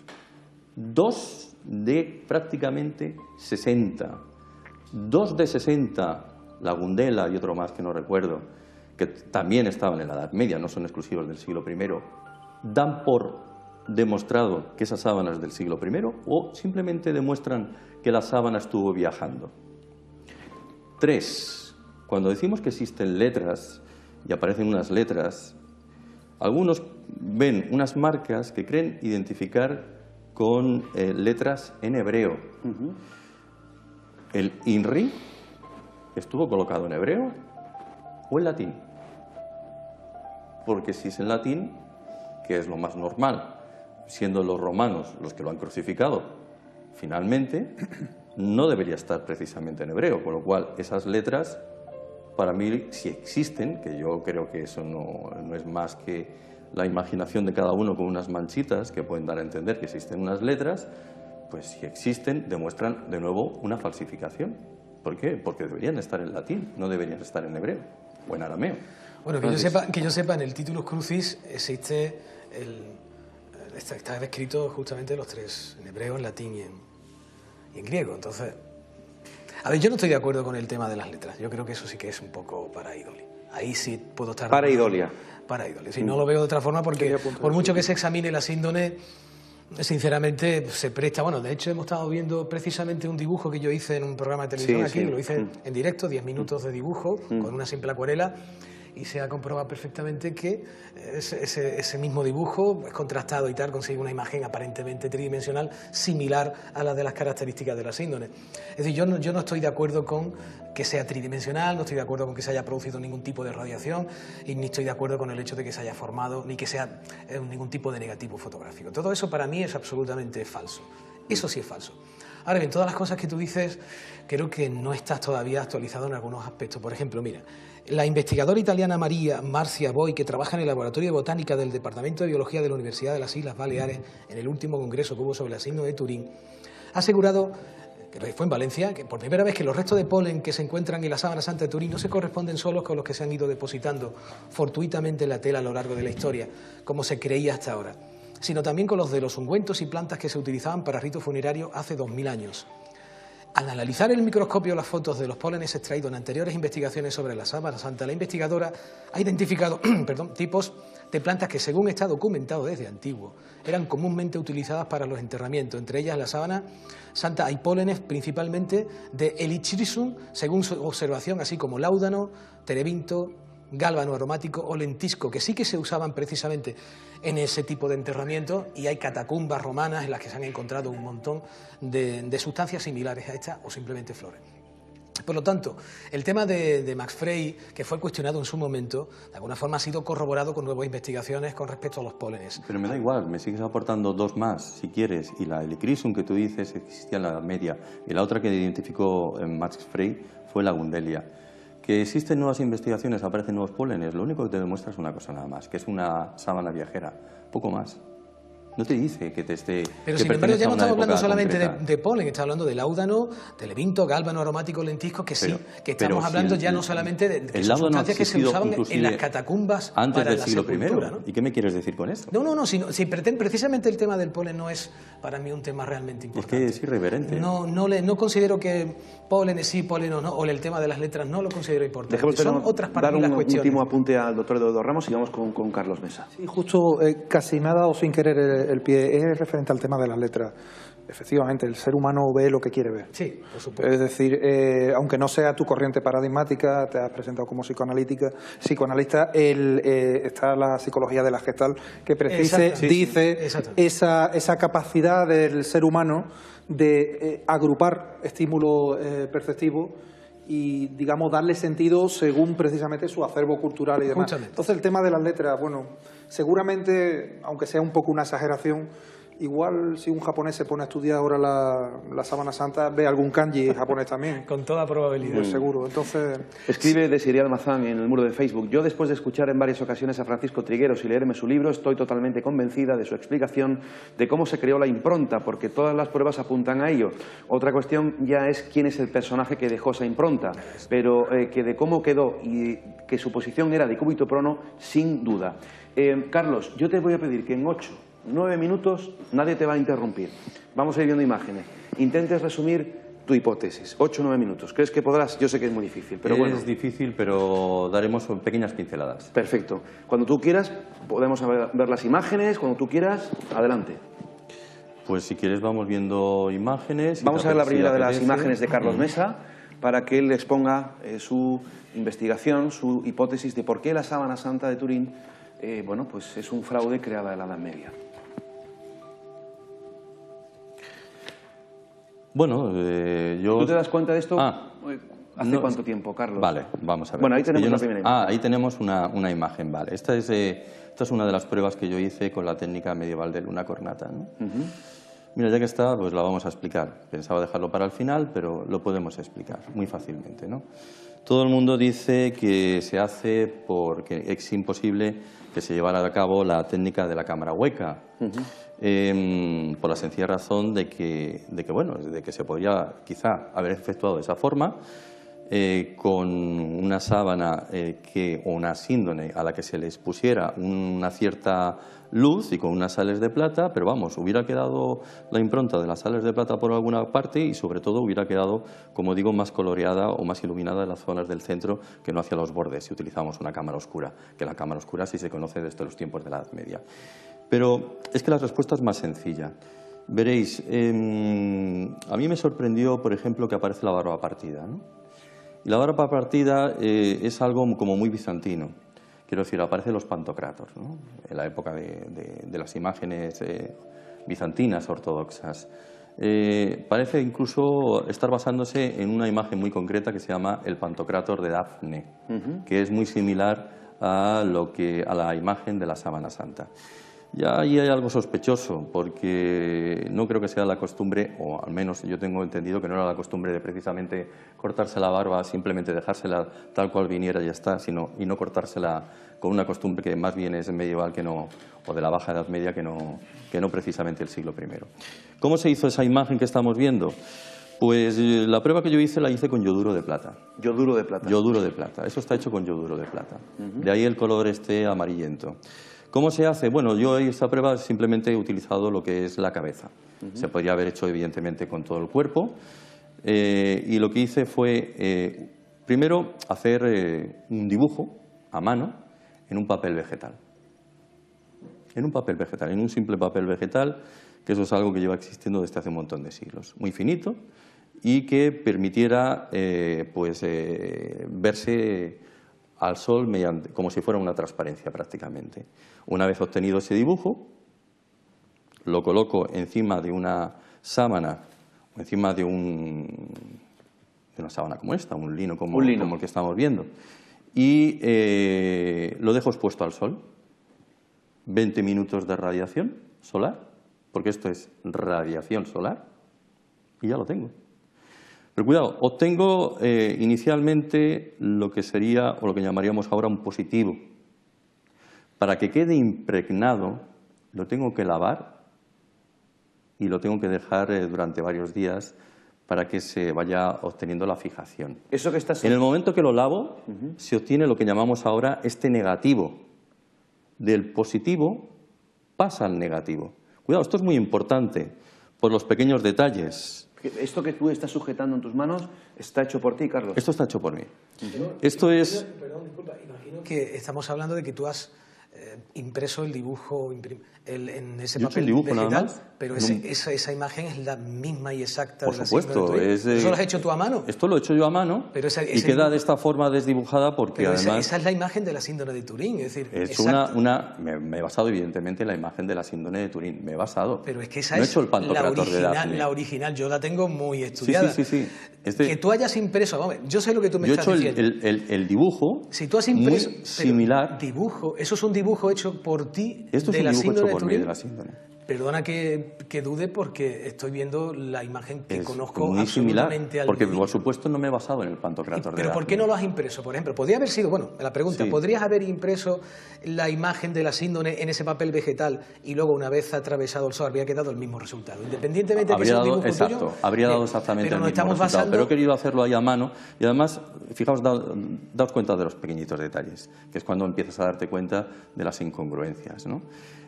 2 de prácticamente 60. 2 de 60, la Gundela y otro más que no recuerdo, que también estaban en la Edad Media, no son exclusivos del siglo I, dan por demostrado que esa sábana es del siglo I o simplemente demuestran que la sábana estuvo viajando. 3. Cuando decimos que existen letras y aparecen unas letras, algunos ven unas marcas que creen identificar con letras en hebreo. ¿El INRI estuvo colocado en hebreo o en latín? Porque si es en latín, que es lo más normal, siendo los romanos los que lo han crucificado, finalmente no debería estar precisamente en hebreo, con lo cual esas letras, para mí, si existen, que yo creo que eso no es más que la imaginación de cada uno con unas manchitas que pueden dar a entender que existen unas letras, pues si existen, demuestran de nuevo una falsificación. ¿Por qué? Porque deberían estar en latín, no deberían estar en hebreo o en arameo. Bueno, que yo sepa, en el Titulus Crucis existe está descrito justamente los 3, en hebreo, en latín y en griego. Entonces, a ver, yo no estoy de acuerdo con el tema de las letras. Yo creo que eso sí que es un poco pareidolia. Ahí sí puedo estar... Pareidolia. Pareidolia. Sí, no lo veo de otra forma porque por mucho que se examine la síndone, sinceramente se presta... Bueno, de hecho hemos estado viendo precisamente un dibujo que yo hice en un programa de televisión lo hice en directo, 10 minutos de dibujo, con una simple acuarela, y se ha comprobado perfectamente que ese mismo dibujo es contrastado y tal, consigue una imagen aparentemente tridimensional similar a la de las características de la síndone. Es decir, yo no estoy de acuerdo con que sea tridimensional, no estoy de acuerdo con que se haya producido ningún tipo de radiación y ni estoy de acuerdo con el hecho de que se haya formado ni que sea ningún tipo de negativo fotográfico. Todo eso para mí es absolutamente falso. Eso sí es falso. Ahora bien, todas las cosas que tú dices creo que no estás todavía actualizado en algunos aspectos. Por ejemplo, mira, la investigadora italiana Marcia Boy, que trabaja en el Laboratorio de Botánica del Departamento de Biología de la Universidad de las Islas Baleares, en el último congreso que hubo sobre la síndrome de Turín, ha asegurado, que fue en Valencia, que por primera vez que los restos de polen que se encuentran en la sábana santa de Turín no se corresponden solos con los que se han ido depositando fortuitamente en la tela a lo largo de la historia, como se creía hasta ahora, sino también con los de los ungüentos y plantas que se utilizaban para ritos funerarios hace 2000 años. Al analizar el microscopio las fotos de los pólenes extraídos en anteriores investigaciones sobre la sábana santa, la investigadora ha identificado tipos de plantas que, según está documentado desde antiguo, eran comúnmente utilizadas para los enterramientos. Entre ellas, en la sábana santa hay pólenes principalmente de Helichrysum, según su observación, así como láudano, terebinto, gálbano aromático o lentisco, que sí que se usaban precisamente en ese tipo de enterramiento, y hay catacumbas romanas en las que se han encontrado un montón de sustancias similares a estas o simplemente flores. Por lo tanto, el tema de Max Frey, que fue cuestionado en su momento, de alguna forma ha sido corroborado con nuevas investigaciones con respecto a los pólenes. Pero me da igual, me sigues aportando dos más, si quieres, y la Helichrysum que tú dices existía en la Edad Media, y la otra que identificó Max Frey fue la Gundelia. Que existen nuevas investigaciones, aparecen nuevos pólenes, lo único que te demuestra es una cosa nada más, que es una sábana viajera, poco más. No te dice que te esté... Pero sin embargo ya no estamos hablando solamente de polen, está hablando de láudano, de levinto, gálbano aromático, lentisco, que sí, que estamos hablando ya no solamente de sustancias que se usaban en las catacumbas antes para del la siglo sepultura, I. ¿no? ¿Y qué me quieres decir con esto? No, si precisamente el tema del polen no es para mí un tema realmente importante. Es que es irreverente. No considero que pólenes sí, pólenes no, o el tema de las letras no lo considero importante. Dejemos Son otras para mí las cuestiones. Un último apunte al doctor Eduardo Ramos y vamos con Carlos Mesa. Sí, justo casi me ha dado sin querer el pie, es referente al tema de las letras. Efectivamente, el ser humano ve lo que quiere ver. Sí, por supuesto. Es decir, aunque no sea tu corriente paradigmática, te has presentado como psicoanalista, está la psicología de la Gestalt, que dice esa capacidad del ser humano de agrupar estímulos perceptivos y, digamos, darle sentido según precisamente su acervo cultural y demás. Justamente. Entonces, el tema de las letras, bueno, seguramente, aunque sea un poco una exageración, igual si un japonés se pone a estudiar ahora la sábana santa, ve algún kanji japonés también. Con toda probabilidad. Pues seguro. Entonces... Escribe Desiree Almazán en el muro de Facebook: yo, después de escuchar en varias ocasiones a Francisco Trigueros y leerme su libro, estoy totalmente convencida de su explicación de cómo se creó la impronta, porque todas las pruebas apuntan a ello. Otra cuestión ya es quién es el personaje que dejó esa impronta, pero que de cómo quedó y que su posición era de cúbito prono, sin duda. Carlos, yo te voy a pedir que en 8-9 minutos nadie te va a interrumpir. Vamos a ir viendo imágenes. Intentes resumir tu hipótesis. 8-9 minutos. ¿Crees que podrás? Yo sé que es muy difícil, pero bueno. Es difícil, pero daremos pequeñas pinceladas. Perfecto. Cuando tú quieras, podemos ver las imágenes. Cuando tú quieras, adelante. Pues si quieres vamos viendo imágenes. Vamos a ver la primera de las imágenes de Carlos Mesa para que él les exponga su investigación, su hipótesis de por qué la sábana santa de Turín bueno, pues es un fraude creada en la Edad Media. Bueno, yo... ¿Tú te das cuenta de esto? ¿Hace cuánto tiempo, Carlos? Vale, vamos a ver. Bueno, ahí tenemos la primera imagen. Ahí tenemos una imagen, vale. Esta es una de las pruebas que yo hice con la técnica medieval de luna cornata, ¿no? Mira, ya que está, pues la vamos a explicar. Pensaba dejarlo para el final, pero lo podemos explicar muy fácilmente, ¿no? Todo el mundo dice que se hace porque es imposible que se llevara a cabo la técnica de la cámara hueca, por la sencilla razón de que se podría quizá haber efectuado de esa forma, con una sábana o una síndone a la que se les pusiera una cierta luz y con unas sales de plata, pero vamos, hubiera quedado la impronta de las sales de plata por alguna parte y sobre todo hubiera quedado, como digo, más coloreada o más iluminada en las zonas del centro que no hacia los bordes si utilizamos una cámara oscura, que la cámara oscura sí se conoce desde los tiempos de la Edad Media. Pero es que la respuesta es más sencilla. Veréis, a mí me sorprendió, por ejemplo, que aparece la barba partida, ¿no? Y Y la barba partida es algo como muy bizantino. Quiero decir, aparecen los pantocratos, ¿no? En la época de las imágenes bizantinas ortodoxas. Parece incluso estar basándose en una imagen muy concreta que se llama el Pantocrátor de Dafne, que es muy similar a la imagen de la Sábana Santa. Ya ahí hay algo sospechoso, porque no creo que sea la costumbre, o al menos yo tengo entendido que no era la costumbre de precisamente cortarse la barba, simplemente dejársela tal cual viniera y ya está, y no cortársela con una costumbre que más bien es medieval que no, o de la Baja Edad Media que no precisamente el siglo I. ¿Cómo se hizo esa imagen que estamos viendo? Pues la prueba que yo hice la hice con yoduro de plata. ¿Yoduro de plata? Yoduro de plata. Eso está hecho con yoduro de plata. De ahí el color amarillento. ¿Cómo se hace? Bueno, yo en esta prueba simplemente he utilizado lo que es la cabeza. Se podría haber hecho evidentemente con todo el cuerpo. Y lo que hice fue, primero, hacer un dibujo a mano en un papel vegetal. En un papel vegetal, en un simple papel vegetal, que eso es algo que lleva existiendo desde hace un montón de siglos. Muy finito y que permitiera verse al sol como si fuera una transparencia prácticamente. Una vez obtenido ese dibujo, lo coloco encima de una sábana, o encima de una sábana como esta, un lino como el que estamos viendo, y lo dejo expuesto al sol. 20 minutos de radiación solar, porque esto es radiación solar, y ya lo tengo. Pero cuidado, obtengo inicialmente lo que sería, o lo que llamaríamos ahora un positivo. Para que quede impregnado, lo tengo que lavar y lo tengo que dejar durante varios días para que se vaya obteniendo la fijación. Eso que estás... En el momento que lo lavo, se obtiene lo que llamamos ahora este negativo. Del positivo pasa al negativo. Cuidado, esto es muy importante por los pequeños detalles. Esto que tú estás sujetando en tus manos está hecho por ti, Carlos. Esto está hecho por mí. Esto es... Perdón, disculpa, imagino que estamos hablando de que tú has impreso el dibujo en ese papel dibujo vegetal, nada más, pero esa imagen es la misma y exacta. Por de la supuesto. ¿Eso lo has hecho tú a mano? Esto lo he hecho yo a mano, pero y queda de esta forma desdibujada porque pero además... Esa es la imagen de la síndrome de Turín, es decir... Me he basado evidentemente en la imagen de la síndrome de Turín, me he basado. Pero es que esa no es he hecho el Pantocrátor de Dafne. La original, yo la tengo muy estudiada. Sí. Que tú hayas impreso, vamos, yo sé lo que tú me estás diciendo. Yo he hecho el dibujo si tú has impreso, muy similar. Dibujo, eso es un dibujo hecho por ti. Esto es un dibujo hecho por mí de la síndrome. Perdona que dude porque estoy viendo la imagen que conozco muy absolutamente similar, porque por supuesto no me he basado en el Pantocrátor de Dafne. ¿Pero por qué no lo has impreso? Por ejemplo, podría haber sido, bueno, la pregunta, ¿podrías haber impreso la imagen de la síndrome en ese papel vegetal y luego una vez atravesado el sol habría quedado el mismo resultado? Independientemente de que sea un dibujo tuyo. Habría dado exactamente el mismo resultado, pero he querido hacerlo ahí a mano y además, fijaos, daos cuenta de los pequeñitos detalles, que es cuando empiezas a darte cuenta de las incongruencias, ¿no?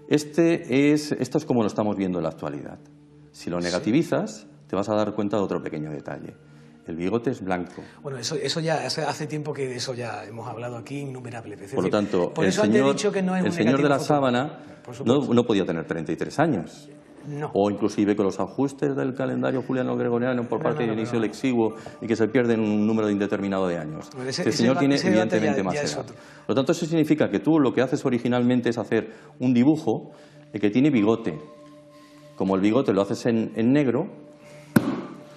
Esto es como lo estamos viendo en la actualidad. Si lo negativizas, te vas a dar cuenta de otro pequeño detalle. El bigote es blanco. Bueno, eso ya hace tiempo que de eso ya hemos hablado aquí innumerables veces. Por lo tanto, el señor de la sábana no podía tener 33 años. No. O inclusive con los ajustes del calendario juliano-gregoriano por parte de Dionisio el Exiguo y que se pierden un número indeterminado de años. Bueno, este señor tiene evidentemente más edad. Por lo tanto, eso significa que tú lo que haces originalmente es hacer un dibujo que tiene bigote. Como el bigote lo haces en negro,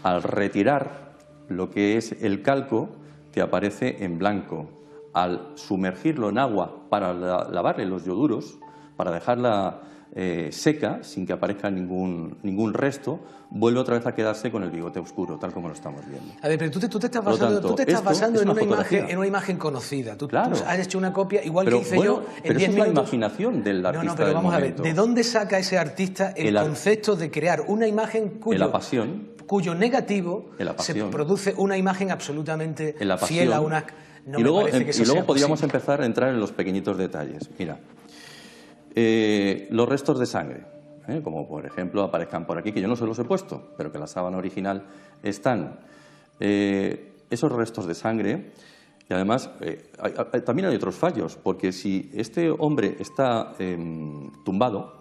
al retirar lo que es el calco, te aparece en blanco. Al sumergirlo en agua para lavarle los yoduros, para dejarla seca, sin que aparezca ningún resto, vuelve otra vez a quedarse con el bigote oscuro, tal como lo estamos viendo. A ver, pero tú te estás basando en una imagen conocida. Tú has hecho una copia, igual que hice yo en 10 minutos. Pero es la imanación del artista. No, pero vamos a ver, ¿de dónde saca ese artista el concepto de crear una imagen cuyo negativo se produce una imagen absolutamente fiel a una... Y luego podríamos empezar a entrar en los pequeñitos detalles. Mira, los restos de sangre, como por ejemplo aparezcan por aquí, que yo no se los he puesto, pero que en la sábana original están. Esos restos de sangre, y además también hay otros fallos, porque si este hombre está tumbado,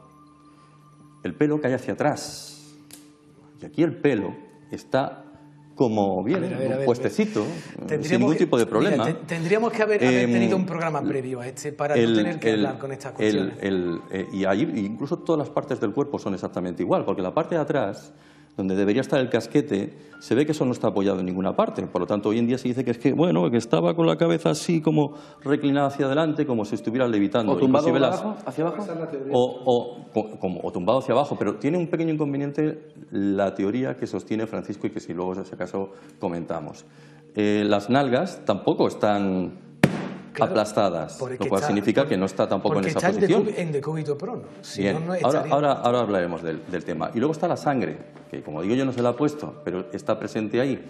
el pelo cae hacia atrás, y aquí el pelo está como bien, un puestecito, sin ningún tipo de problema. Mira, tendríamos que haber tenido un programa previo a este para no tener que hablar con estas cuestiones. Y ahí incluso todas las partes del cuerpo son exactamente igual, porque la parte de atrás, donde debería estar el casquete, se ve que eso no está apoyado en ninguna parte. Por lo tanto, hoy en día se dice que es que, bueno, que estaba con la cabeza así como reclinada hacia adelante, como si estuviera levitando. ¿O tumbado hacia abajo? O tumbado hacia abajo. Pero tiene un pequeño inconveniente la teoría que sostiene Francisco y que si luego, si acaso, comentamos. Las nalgas tampoco están aplastadas, lo cual significa que no está tampoco en esa posición. En decúbito prono. Si bien, no, ahora hablaremos del tema. Y luego está la sangre, que como digo yo no se la he puesto, pero está presente ahí.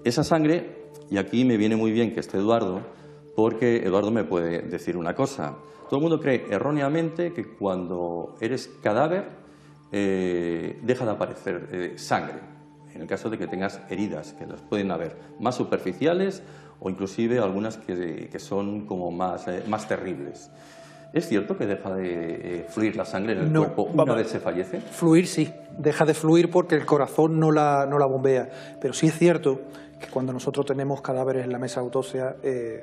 Esa sangre, y aquí me viene muy bien que esté Eduardo, porque Eduardo me puede decir una cosa. Todo el mundo cree erróneamente que cuando eres cadáver deja de aparecer sangre, en el caso de que tengas heridas, que las pueden haber más superficiales o inclusive algunas que son como más terribles. ¿Es cierto que deja de fluir la sangre en el cuerpo una vez se fallece? Fluir sí, deja de fluir porque el corazón no la bombea, pero sí es cierto que cuando nosotros tenemos cadáveres en la mesa de autopsia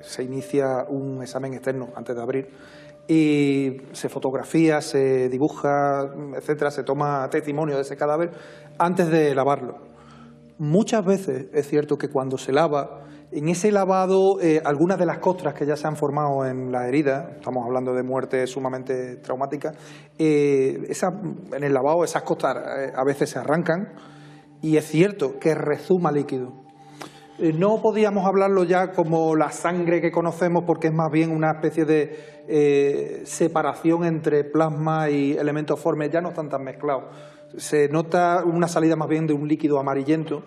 se inicia un examen externo antes de abrir y se fotografía, se dibuja, etcétera, se toma testimonio de ese cadáver antes de lavarlo. Muchas veces es cierto que cuando se lava, en ese lavado, algunas de las costras que ya se han formado en la herida, estamos hablando de muerte sumamente traumática, en el lavado esas costras a veces se arrancan y es cierto que rezuma líquido. No podíamos hablarlo ya como la sangre que conocemos porque es más bien una especie de separación entre plasma y elementos formes, ya no están tan mezclados. Se nota una salida más bien de un líquido amarillento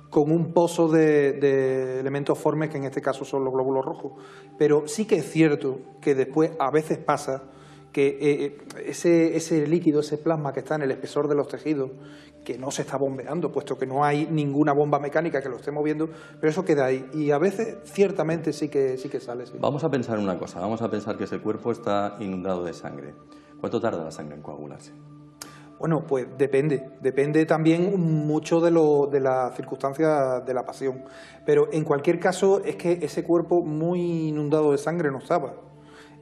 con un pozo de elementos formes que en este caso son los glóbulos rojos. Pero sí que es cierto que después a veces pasa que ese líquido, ese plasma que está en el espesor de los tejidos, que no se está bombeando, puesto que no hay ninguna bomba mecánica que lo esté moviendo, pero eso queda ahí. Y a veces, ciertamente, sí que sale. Sí. Vamos a pensar una cosa, vamos a pensar que ese cuerpo está inundado de sangre. ¿Cuánto tarda la sangre en coagularse? Bueno, pues depende también mucho de las circunstancias de la pasión. Pero en cualquier caso es que ese cuerpo muy inundado de sangre no estaba.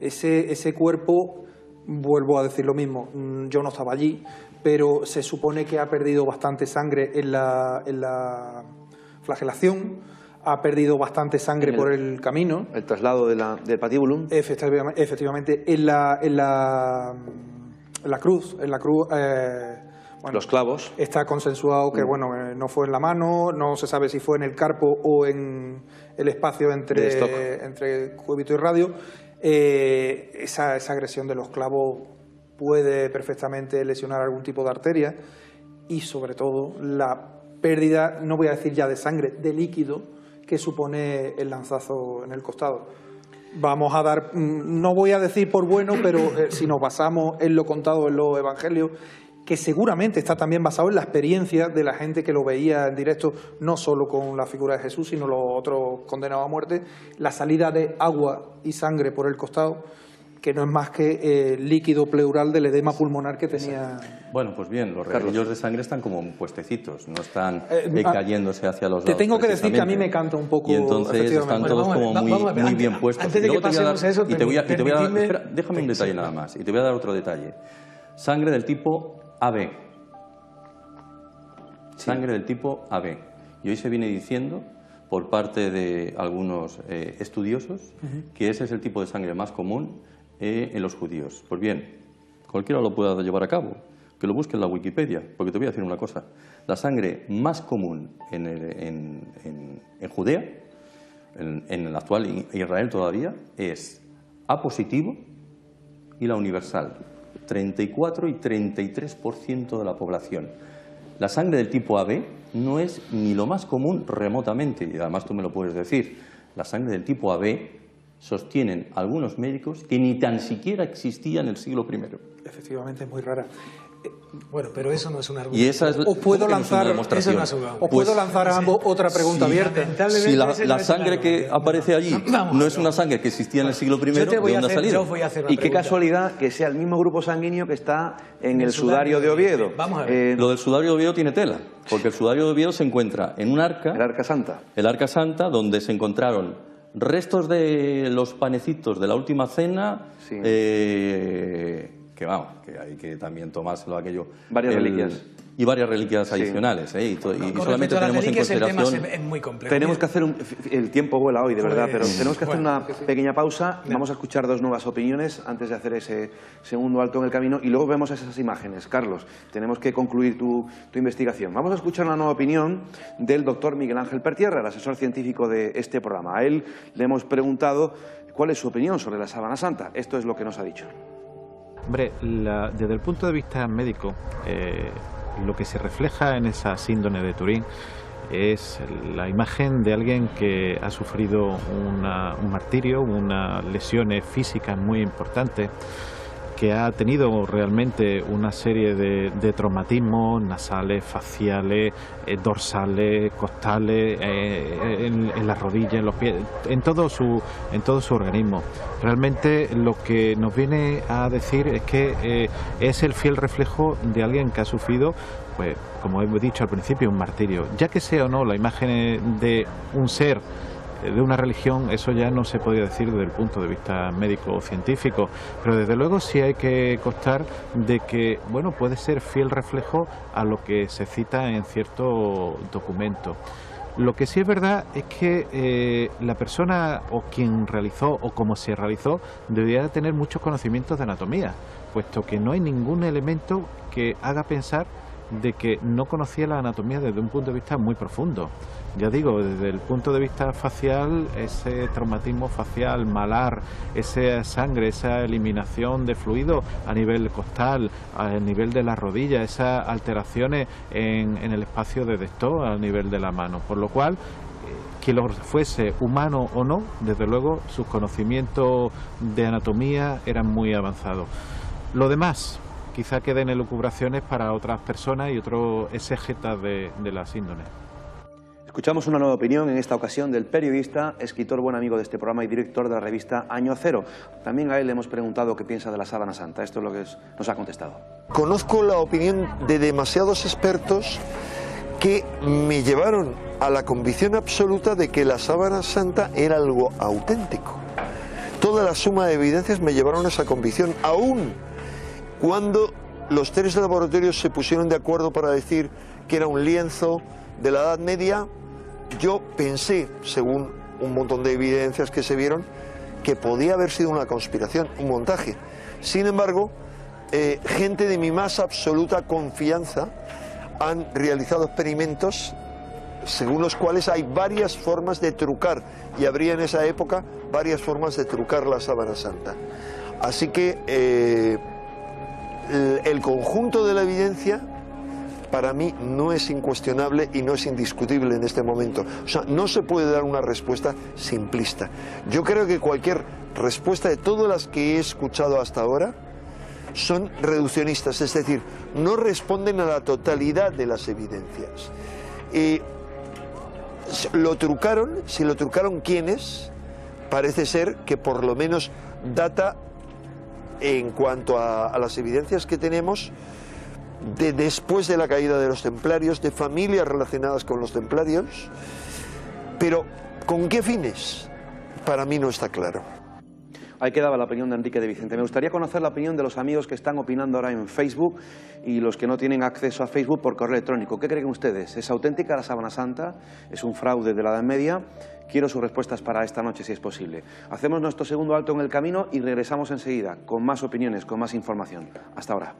Ese cuerpo, vuelvo a decir lo mismo, yo no estaba allí, pero se supone que ha perdido bastante sangre en la flagelación, ha perdido bastante sangre por el camino. El traslado del patíbulum. Efectivamente, en la cruz, bueno, los clavos. Está consensuado que no fue en la mano, no se sabe si fue en el carpo o en el espacio entre cúbito y radio. Esa agresión de los clavos puede perfectamente lesionar algún tipo de arteria y sobre todo la pérdida, no voy a decir ya de sangre, de líquido que supone el lanzazo en el costado. Vamos a dar, no voy a decir por bueno, pero si nos basamos en lo contado en los evangelios, que seguramente está también basado en la experiencia de la gente que lo veía en directo, no solo con la figura de Jesús, sino los otros condenados a muerte, la salida de agua y sangre por el costado, que no es más que líquido pleural del edema pulmonar que tenía. Bueno, pues bien, los reguillos de sangre están como puestecitos, no están cayéndose hacia los lados. Te tengo que decir que a mí me canta un poco. Y entonces están todos como muy bien puestos. Antes de que pasemos a eso, déjame un detalle nada más, y te voy a dar otro detalle. Sangre del tipo AB. Sangre del tipo AB. Y hoy se viene diciendo, por parte de algunos estudiosos, que ese es el tipo de sangre más común en los judíos. Pues bien, cualquiera lo pueda llevar a cabo, que lo busque en la Wikipedia, porque te voy a decir una cosa. La sangre más común en Judea, en el actual Israel todavía, es A positivo y la universal. 34 y 33% de la población. La sangre del tipo AB no es ni lo más común remotamente, y además tú me lo puedes decir. La sangre del tipo AB sostienen algunos médicos que ni tan siquiera existía en el siglo I. Efectivamente, es muy rara. Bueno, pero eso no es un argumento. Y esa es, Os puedo lanzar, demostración. eso no es un argumento. os puedo lanzar a ambos otra pregunta abierta. Lamentablemente Si ese la no es sangre un que argumento. aparece allí Vamos, no es una sangre que existía en el siglo I, Yo te voy ¿de a dónde ha hacer, salido? yo voy a hacer una Y qué pregunta. casualidad que sea el mismo grupo sanguíneo que está en el sudario de Oviedo. Vamos a ver. Lo del sudario de Oviedo tiene tela, porque el sudario de Oviedo se encuentra en un arca, El Arca Santa. el Arca Santa, donde se encontraron restos de los panecitos de la última cena, Sí. que vamos, que hay que también tomárselo aquello. Varias reliquias. Y varias reliquias adicionales, y Con solamente respecto a las tenemos en reliquias, el tema consideración... es muy complejo. Tenemos que hacer el tiempo vuela hoy, de verdad, pero Pues, tenemos que hacer bueno, una pequeña pausa. Vamos a escuchar dos nuevas opiniones antes de hacer ese segundo alto en el camino y luego vemos esas imágenes. Carlos, tenemos que concluir tu investigación. Vamos a escuchar una nueva opinión del doctor Miguel Ángel Pertierra, el asesor científico de este programa. A él le hemos preguntado cuál es su opinión sobre la sábana santa. Esto es lo que nos ha dicho. Hombre, desde el punto de vista médico, lo que se refleja en esa síndrome de Turín es la imagen de alguien que ha sufrido un martirio, unas lesiones físicas muy importantes, que ha tenido realmente una serie de traumatismos nasales, faciales, dorsales, costales, en las rodillas, en los pies, en todo su organismo. Realmente lo que nos viene a decir es que es el fiel reflejo de alguien que ha sufrido, pues, como hemos dicho al principio, un martirio. Ya que sea o no la imagen de un ser, de una religión, eso ya no se podría decir desde el punto de vista médico o científico, pero desde luego sí hay que constar de que, bueno, puede ser fiel reflejo a lo que se cita en cierto documento. Lo que sí es verdad es que la persona o quien realizó o cómo se realizó debería tener muchos conocimientos de anatomía, puesto que no hay ningún elemento que haga pensar de que no conocía la anatomía desde un punto de vista muy profundo. Ya digo, desde el punto de vista facial, ese traumatismo facial, malar, esa sangre, esa eliminación de fluido a nivel costal, a nivel de la rodilla, esas alteraciones en el espacio de Destó a nivel de la mano. Por lo cual, que lo fuese humano o no, desde luego sus conocimientos de anatomía eran muy avanzados. Lo demás quizá queden elucubraciones para otras personas y otros exégetas de la síndrome. Escuchamos una nueva opinión, en esta ocasión del periodista, escritor, buen amigo de este programa y director de la revista Año Cero. También a él le hemos preguntado qué piensa de la sábana santa. Esto es lo que nos ha contestado. Conozco la opinión de demasiados expertos que me llevaron a la convicción absoluta de que la sábana santa era algo auténtico. Toda la suma de evidencias me llevaron a esa convicción, aún cuando los tres laboratorios se pusieron de acuerdo para decir que era un lienzo de la Edad Media. Yo pensé, según un montón de evidencias que se vieron, que podía haber sido una conspiración, un montaje. Sin embargo, gente de mi más absoluta confianza han realizado experimentos según los cuales hay varias formas de trucar, y habría en esa época varias formas de trucar la sábana santa. Así que el conjunto de la evidencia para mí no es incuestionable y no es indiscutible en este momento. O sea, no se puede dar una respuesta simplista. Yo creo que cualquier respuesta de todas las que he escuchado hasta ahora son reduccionistas, es decir, no responden a la totalidad de las evidencias. Lo trucaron, si lo trucaron, ¿quiénes? Parece ser que por lo menos data, en cuanto a las evidencias que tenemos, de después de la caída de los templarios, de familias relacionadas con los templarios, pero ¿con qué fines? Para mí no está claro. Ahí quedaba la opinión de Enrique de Vicente. Me gustaría conocer la opinión de los amigos que están opinando ahora en Facebook y los que no tienen acceso a Facebook por correo electrónico. ¿Qué creen ustedes? ¿Es auténtica la sábana santa? ¿Es un fraude de la Edad Media? Quiero sus respuestas para esta noche, si es posible. Hacemos nuestro segundo alto en el camino y regresamos enseguida con más opiniones, con más información. Hasta ahora.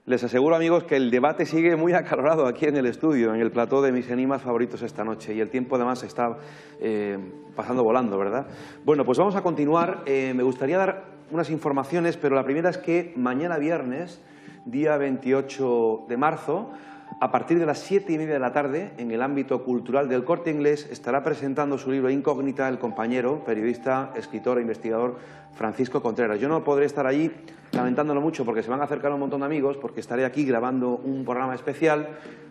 Les aseguro, amigos, que el debate sigue muy acalorado aquí en el estudio, en el plató de mis enigmas favoritos esta noche, y el tiempo además está pasando volando, ¿verdad? Bueno, pues vamos a continuar. Me gustaría dar unas informaciones, pero la primera es que mañana viernes, día 28 de marzo, a partir de las 7:30 de la tarde, en el ámbito cultural del Corte Inglés, estará presentando su libro Incógnita el compañero, periodista, escritor e investigador Francisco Contreras. Yo no podré estar allí, lamentándolo mucho, porque se van a acercar un montón de amigos, porque estaré aquí grabando un programa especial,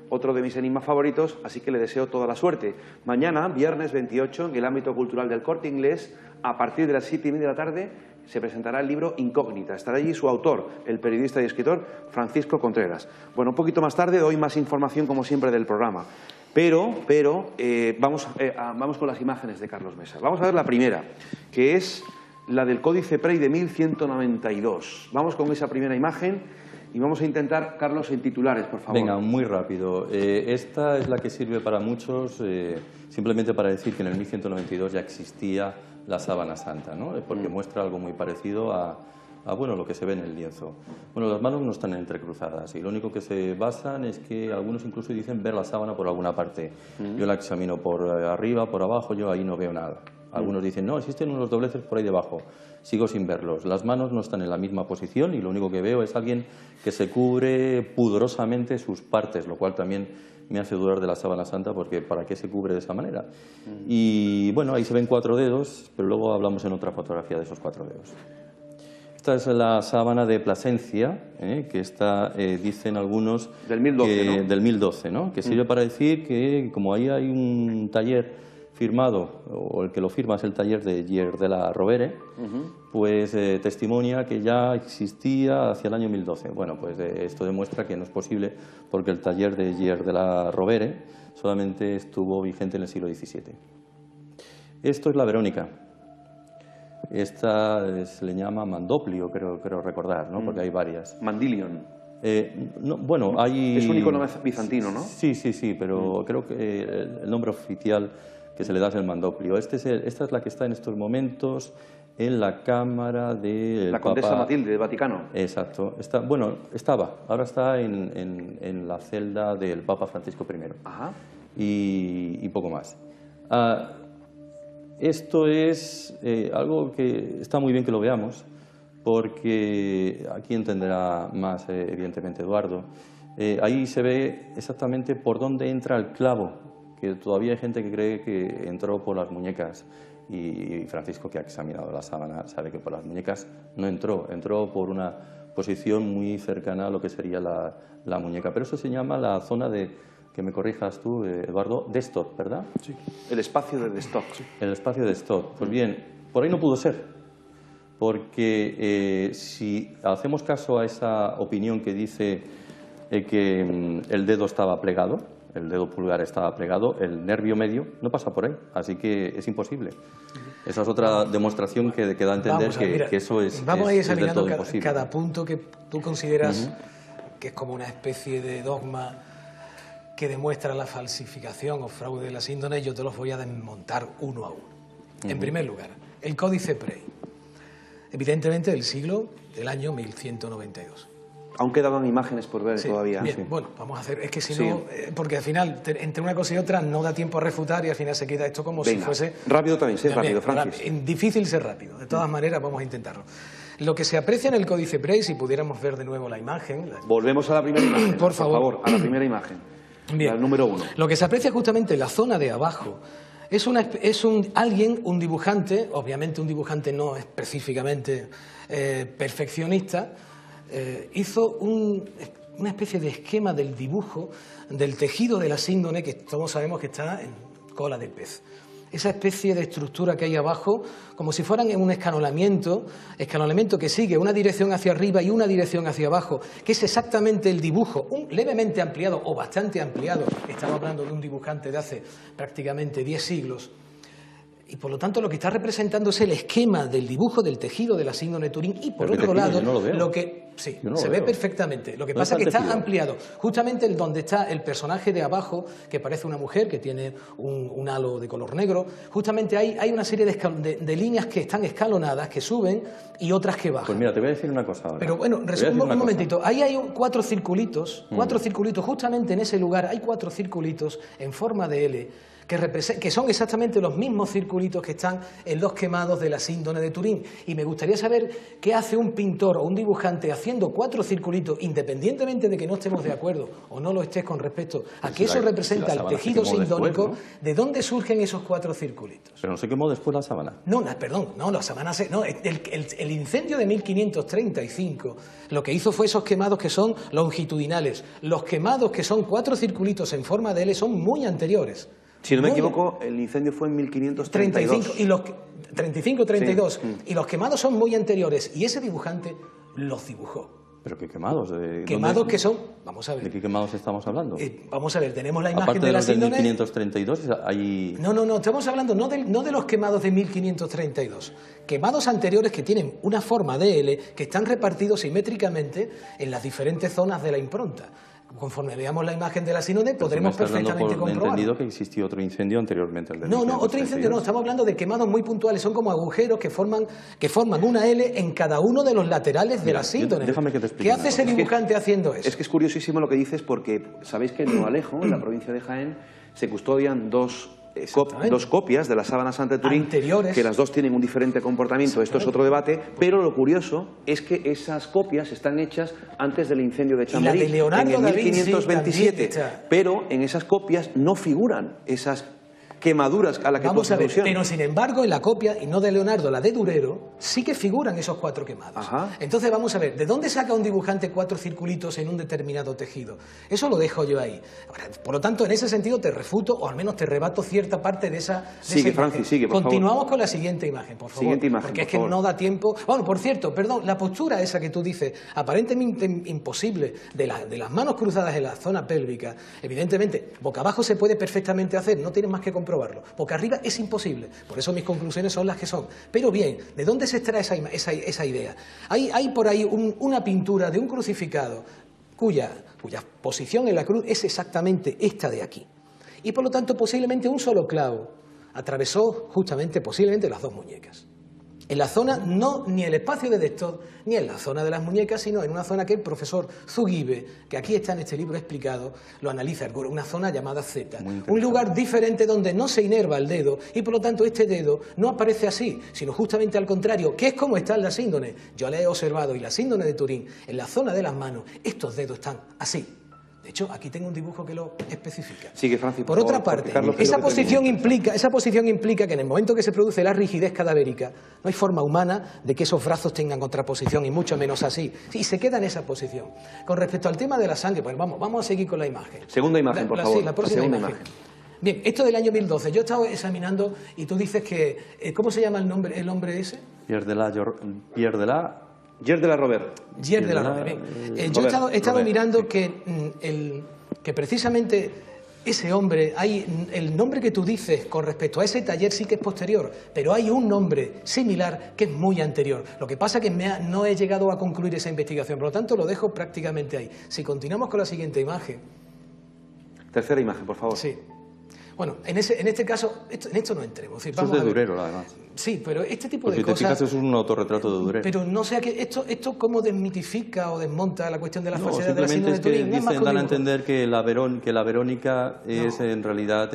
otro de mis enigmas favoritos, así que le deseo toda la suerte. Mañana, viernes 28, en el ámbito cultural del Corte Inglés, a partir de las 7:30 de la tarde, se presentará el libro Incógnita. Estará allí su autor, el periodista y escritor Francisco Contreras. Bueno, un poquito más tarde doy más información, como siempre, del programa. Pero vamos con las imágenes de Carlos Mesa. Vamos a ver la primera, que es la del Códice Prey de 1192. Vamos con esa primera imagen y vamos a intentar, Carlos, en titulares, por favor. Venga, muy rápido. Esta es la que sirve para muchos, simplemente para decir que en el 1192 ya existía la sábana santa, ¿no? Porque muestra algo muy parecido a bueno, lo que se ve en el lienzo. Bueno, las manos no están entrecruzadas y lo único que se basan es que algunos incluso dicen ver la sábana por alguna parte. Yo la examino por arriba, por abajo, yo ahí no veo nada. Algunos dicen, no, existen unos dobleces por ahí debajo. Sigo sin verlos. Las manos no están en la misma posición y lo único que veo es alguien que se cubre pudorosamente sus partes, lo cual también me hace dudar de la sábana santa, porque ¿para qué se cubre de esa manera? Y bueno, ahí se ven 4 dedos, pero luego hablamos en otra fotografía de esos 4 dedos. Esta es la sábana de Plasencia, que está, dicen algunos... Del 1012, ¿no? Del 1012, ¿no? Que sirve para decir que como ahí hay un taller firmado, o el que lo firma es el taller de Gier de la Rovere, pues testimonia que ya existía hacia el año 1012. Bueno, pues esto demuestra que no es posible, porque el taller de Gier de la Rovere solamente estuvo vigente en el siglo XVII. Esto es la Verónica. Esta se le llama Mandoplio, creo recordar, ¿no? Porque hay varias. Mandilion. No, bueno, hay... Es un icono bizantino, ¿no? Sí, pero creo que el nombre oficial que se le da es el Mandoplio. Esta es la que está en estos momentos en la cámara de... La condesa Matilde, del Vaticano. Exacto. Ahora está en la celda del Papa Francisco I. Ajá. Y poco más. Esto es algo que está muy bien que lo veamos, porque aquí entenderá más, evidentemente, Eduardo. Ahí se ve exactamente por dónde entra el clavo, que todavía hay gente que cree que entró por las muñecas, y Francisco, que ha examinado la sábana, sabe que por las muñecas no entró, entró por una posición muy cercana a lo que sería la muñeca. Pero eso se llama la zona de, que me corrijas tú, Eduardo, de Stott, ¿verdad? Sí, el espacio de Stott. El espacio de Stott. Pues bien, por ahí no pudo ser, porque si hacemos caso a esa opinión que dice que el dedo estaba plegado, el dedo pulgar estaba plegado, el nervio medio no pasa por ahí, así que es imposible. Esa es otra demostración que da a entender que eso es vamos a ir examinando imposible. Cada punto que tú consideras que es como una especie de dogma que demuestra la falsificación o fraude de la síndrome. Yo te los voy a desmontar uno a uno. En primer lugar, el Códice Prey, evidentemente del año 1192. Aún quedaban imágenes por ver todavía. Bien, bueno, vamos a hacer, es que si no, porque al final, entre una cosa y otra, no da tiempo a refutar y al final se queda esto como si fuese... Rápido también, sé rápido, Francis. Difícil ser rápido, de todas maneras vamos a intentarlo. Lo que se aprecia en el Códice Prey, si pudiéramos ver de nuevo la imagen... Volvemos a la primera imagen, por favor, a la primera imagen. Bien. La número 1. Lo que se aprecia justamente en la zona de abajo es un dibujante, obviamente un dibujante no específicamente perfeccionista, hizo una especie de esquema del dibujo del tejido de la síndone, que todos sabemos que está en cola de pez. Esa especie de estructura que hay abajo, como si fueran en un escalonamiento que sigue una dirección hacia arriba y una dirección hacia abajo, que es exactamente el dibujo, levemente ampliado o bastante ampliado. Estamos hablando de un dibujante de hace prácticamente 10 siglos. Y por lo tanto lo que está representando es el esquema del dibujo del tejido de la síndrome de Turín y por otro lado lo que sí, se ve perfectamente. Lo que pasa es que está ampliado. Justamente donde está el personaje de abajo, que parece una mujer que tiene un halo de color negro, justamente hay una serie de líneas que están escalonadas, que suben y otras que bajan. Pues mira, te voy a decir una cosa ahora. Pero bueno, un momentito. Ahí hay cuatro circulitos, justamente en ese lugar hay 4 circulitos en forma de L, que son exactamente los mismos circulitos que están en los quemados de la síndrome de Turín. Y me gustaría saber qué hace un pintor o un dibujante haciendo 4 circulitos, independientemente de que no estemos de acuerdo o no lo estés con respecto a que eso representa el tejido sindónico, ¿no? ¿De dónde surgen esos 4 circulitos? Pero no se quemó después la sábana. No, la sábana no, el incendio de 1535 lo que hizo fue esos quemados que son longitudinales. Los quemados que son 4 circulitos en forma de L son muy anteriores. Si no me equivoco, el incendio fue en 1532. 35-32. Sí. Y los quemados son muy anteriores. Y ese dibujante los dibujó. ¿Pero qué quemados? Quemados que son... Vamos a ver. ¿De qué quemados estamos hablando? Vamos a ver, tenemos la imagen aparte de la síndrome... Aparte de los de 1532, hay... No, estamos hablando no de los quemados de 1532. Quemados anteriores que tienen una forma de L, que están repartidos simétricamente en las diferentes zonas de la impronta. Conforme veamos la imagen de la síndrome, podremos perfectamente comprobar. He entendido que existió otro incendio anteriormente al de 1532. No, otro incendio no. Estamos hablando de quemados muy puntuales. Son como agujeros que forman una L en cada uno de los laterales de la síndrome. Déjame que te explique. ¿Qué hace ese dibujante haciendo eso? Es que es curiosísimo lo que dices porque sabéis que en Nualejo, en la provincia de Jaén, se custodian dos copias de la sábana santa de Turín, anteriores, que las dos tienen un diferente comportamiento. Esto es otro debate, pero lo curioso es que esas copias están hechas antes del incendio de Chamberí, de Leonardo en el da Vinci 1527, pero en esas copias no figuran esas quemaduras a las que vamos a ver, pero sin embargo en la copia, y no de Leonardo, la de Durero, sí que figuran esos 4 quemados. Ajá. Entonces vamos a ver, ¿de dónde saca un dibujante 4 circulitos en un determinado tejido? Eso lo dejo yo ahí. Ahora, por lo tanto, en ese sentido te refuto, o al menos te rebato cierta parte de esa Francis, sigue, por Continuamos favor. con la siguiente imagen, por favor. Siguiente imagen, porque es que no da tiempo. Bueno, por cierto, perdón, la postura esa que tú dices, aparentemente imposible, de las manos cruzadas en la zona pélvica, evidentemente, boca abajo se puede perfectamente hacer, no tienes más que comprobarlo. Boca arriba es imposible, por eso mis conclusiones son las que son. Pero bien, ¿de dónde se extrae esa idea? Hay por ahí una pintura de un crucificado cuya posición en la cruz es exactamente esta de aquí. Y por lo tanto, posiblemente un solo clavo atravesó justamente, posiblemente, las 2 muñecas. En la zona, no ni el espacio de Destot, ni en la zona de las muñecas, sino en una zona que el profesor Zugibe, que aquí está en este libro explicado, lo analiza, una zona llamada Z. Un lugar diferente donde no se inerva el dedo y por lo tanto este dedo no aparece así, sino justamente al contrario, que es como está en la síndrome. Yo la he observado y la síndrome de Turín, en la zona de las manos, estos dedos están así. De hecho, aquí tengo un dibujo que lo especifica. Sigue, Francis, por otra parte, esa posición implica que en el momento que se produce la rigidez cadavérica, no hay forma humana de que esos brazos tengan otra posición, y mucho menos así. Y se queda en esa posición. Con respecto al tema de la sangre, pues vamos a seguir con la imagen. Segunda imagen, por favor. Sí, la próxima imagen. Bien, esto del año 2012. Yo he estado examinando y tú dices que... ¿cómo se llama el hombre ese? Pierre de la Robert. Pierre de la Robert. Yo he estado mirando que precisamente ese hombre, el nombre que tú dices con respecto a ese taller sí que es posterior, pero hay un nombre similar que es muy anterior. Lo que pasa es que no he llegado a concluir esa investigación, por lo tanto lo dejo prácticamente ahí. Si continuamos con la siguiente imagen. Tercera imagen, por favor. Sí. Bueno, en este caso, en esto no entremos. Eso es de Durero, además. Sí, pero este tipo de cosas... Si te fijas, es un autorretrato de Durero. Pero no sé, esto cómo desmitifica o desmonta la cuestión de la falsedad de la síndrome de Turín. Simplemente dan a entender que la Verónica es en realidad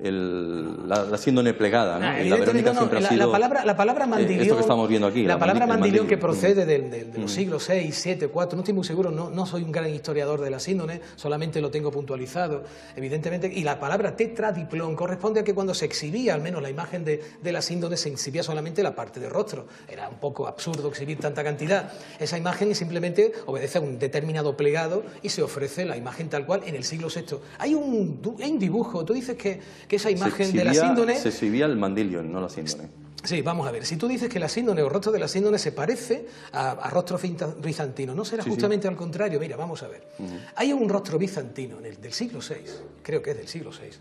la síndrome plegada, ¿no? La Verónica siempre ha sido... La palabra mandilión... esto que estamos viendo aquí. La palabra mandilión que procede de los siglos VI, VII, IV, no estoy muy seguro, no soy un gran historiador de la síndrome, solamente lo tengo puntualizado, evidentemente, y la palabra tetradiplón corresponde a que cuando se exhibía, al menos la imagen de la síndrome, se exhibía solamente la parte de rostro. Era un poco absurdo exhibir tanta cantidad. Esa imagen simplemente obedece a un determinado plegado y se ofrece la imagen tal cual en el siglo VI. Hay un dibujo, tú dices que esa imagen de la síndrome... Se exhibía el mandilion, no la síndrome. Sí, vamos a ver. Si tú dices que la síndrome o rostro de la síndrome se parece a rostro bizantino, ¿no será justamente al contrario? Mira, vamos a ver. Hay un rostro bizantino del siglo VI, creo que es del siglo VI,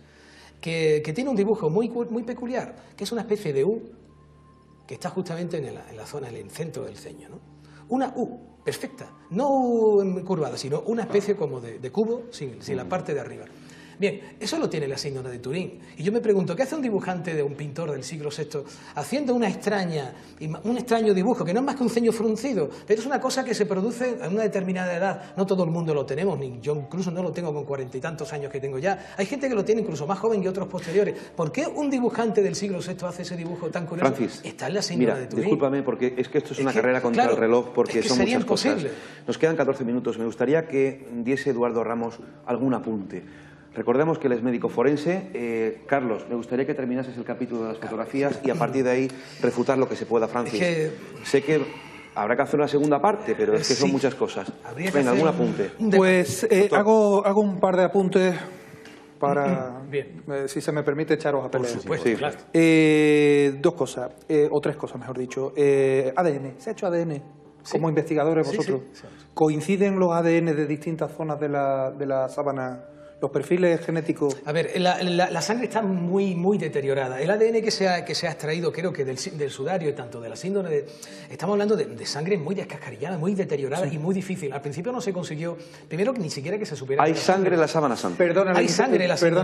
que tiene un dibujo muy peculiar, que es una especie de U que está justamente en la zona, en el centro del ceño, ¿no? Una U perfecta, no U curvada, sino una especie como de cubo sin la parte de arriba. Bien, eso lo tiene la síndrome de Turín. Y yo me pregunto, ¿qué hace un dibujante de un pintor del siglo VI haciendo un extraño dibujo, que no es más que un ceño fruncido, pero es una cosa que se produce a una determinada edad? No todo el mundo lo tenemos, ni yo incluso no lo tengo con 40 y tantos años que tengo ya. Hay gente que lo tiene incluso más joven y otros posteriores. ¿Por qué un dibujante del siglo VI hace ese dibujo tan curioso? Francis, está en la síndrome de Turín. Discúlpame, porque es que esto es una carrera contra el reloj, porque son muchas cosas. Nos quedan 14 minutos. Me gustaría que diese Eduardo Ramos algún apunte. Recordemos que él es médico forense. Carlos, me gustaría que terminases el capítulo de las fotografías y a partir de ahí refutar lo que se pueda, Francis. Sé que habrá que hacer una segunda parte, pero es que son muchas cosas. Venga, algún apunte. Pues hago un par de apuntes para, si se me permite, echaros a pelear. Por supuesto, sí, claro. Dos cosas, o tres cosas, mejor dicho. ADN, ¿se ha hecho ADN? Como investigadores vosotros. Sí. ¿Coinciden los ADN de distintas zonas de la sábana? Los perfiles genéticos. A ver, la sangre está muy deteriorada. El ADN que se ha extraído, creo que del sudario y tanto de la síndrome, estamos hablando de sangre muy descascarillada, muy deteriorada y muy difícil. Al principio no se consiguió, primero ni siquiera que se supiera. Hay sangre en la sábana santa. Perdona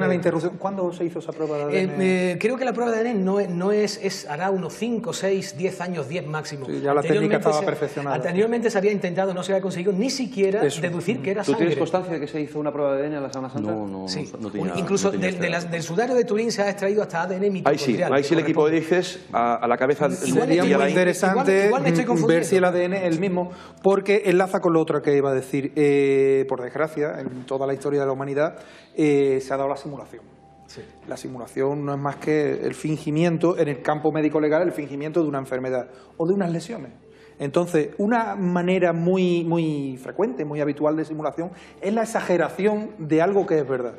la interrupción. ¿Cuándo se hizo esa prueba de ADN? Creo que la prueba de ADN no hará unos 5, 6, 10 años, 10 máximo. Sí, ya la técnica estaba perfeccionada. Anteriormente se había intentado, no se había conseguido ni siquiera deducir que era sangre. ¿Tú tienes constancia de que se hizo una prueba de ADN en la sábana santa? Sí. No tenía, incluso del sudario de Turín se ha extraído hasta ADN mitocondrial. Ahí sí el equipo de Dices a la cabeza. Sería muy interesante ver si el ADN es el mismo, porque enlaza con lo otro que iba a decir. Por desgracia, en toda la historia de la humanidad se ha dado la simulación. Sí. La simulación no es más que el fingimiento, en el campo médico-legal, el fingimiento de una enfermedad o de unas lesiones. Entonces, una manera muy frecuente, muy habitual de simulación es la exageración de algo que es verdad.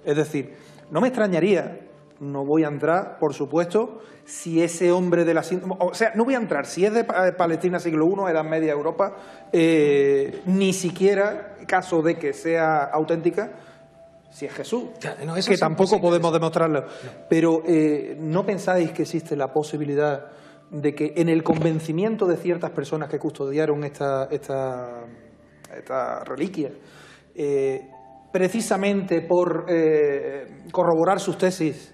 Es decir, no me extrañaría, no voy a entrar, por supuesto, si ese hombre de la síndrome... O sea, no voy a entrar, si es de Palestina siglo I, Edad Media, Europa, ni siquiera, caso de que sea auténtica, si es Jesús, no, que tampoco podemos demostrarlo. No. Pero ¿no pensáis que existe la posibilidad de que en el convencimiento de ciertas personas que custodiaron esta reliquia, precisamente por corroborar sus tesis,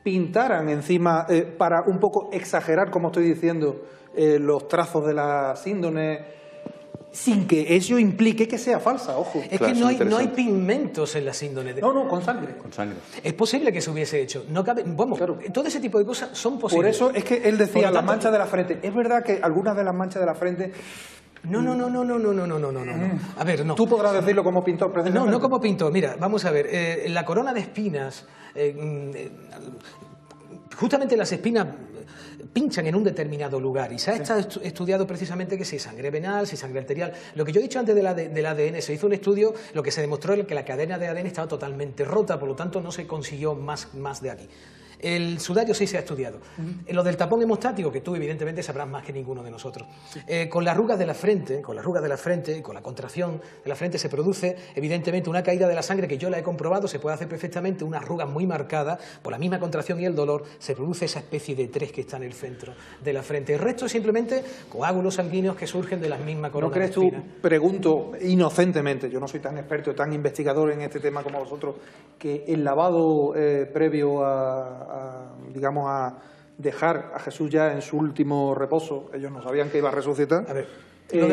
pintaran encima, para un poco exagerar, como estoy diciendo, los trazos de la síndrome, sin que eso implique que sea falsa, ojo? Es claro, que no hay pigmentos en la síndrome. No, con sangre. Con sangre. Es posible que se hubiese hecho. No cabe, claro. Todo ese tipo de cosas son posibles. Por eso es que él decía las manchas de la frente. Es verdad que algunas de las manchas de la frente... No. A ver, no. Tú podrás decirlo como pintor, precisamente. No como pintor. Mira, vamos a ver. La corona de espinas... justamente las espinas pinchan en un determinado lugar y se ha estudiado precisamente que si sangre venal, si sangre arterial. Lo que yo he dicho antes del ADN, se hizo un estudio, lo que se demostró es que la cadena de ADN estaba totalmente rota, por lo tanto no se consiguió más de aquí. El sudario sí se ha estudiado. Lo del tapón hemostático, que tú evidentemente sabrás más que ninguno de nosotros. Con las arrugas de la frente, con la contracción de la frente se produce evidentemente una caída de la sangre que yo la he comprobado, se puede hacer perfectamente una arruga muy marcada, por la misma contracción y el dolor se produce esa especie de 3 que está en el centro de la frente. El resto es simplemente coágulos sanguíneos que surgen de las mismas coronas. ¿No crees tú, pregunto inocentemente, yo no soy tan experto, tan investigador en este tema como vosotros, que el lavado previo a dejar a Jesús ya en su último reposo, ellos no sabían que iba a resucitar? A ver, lo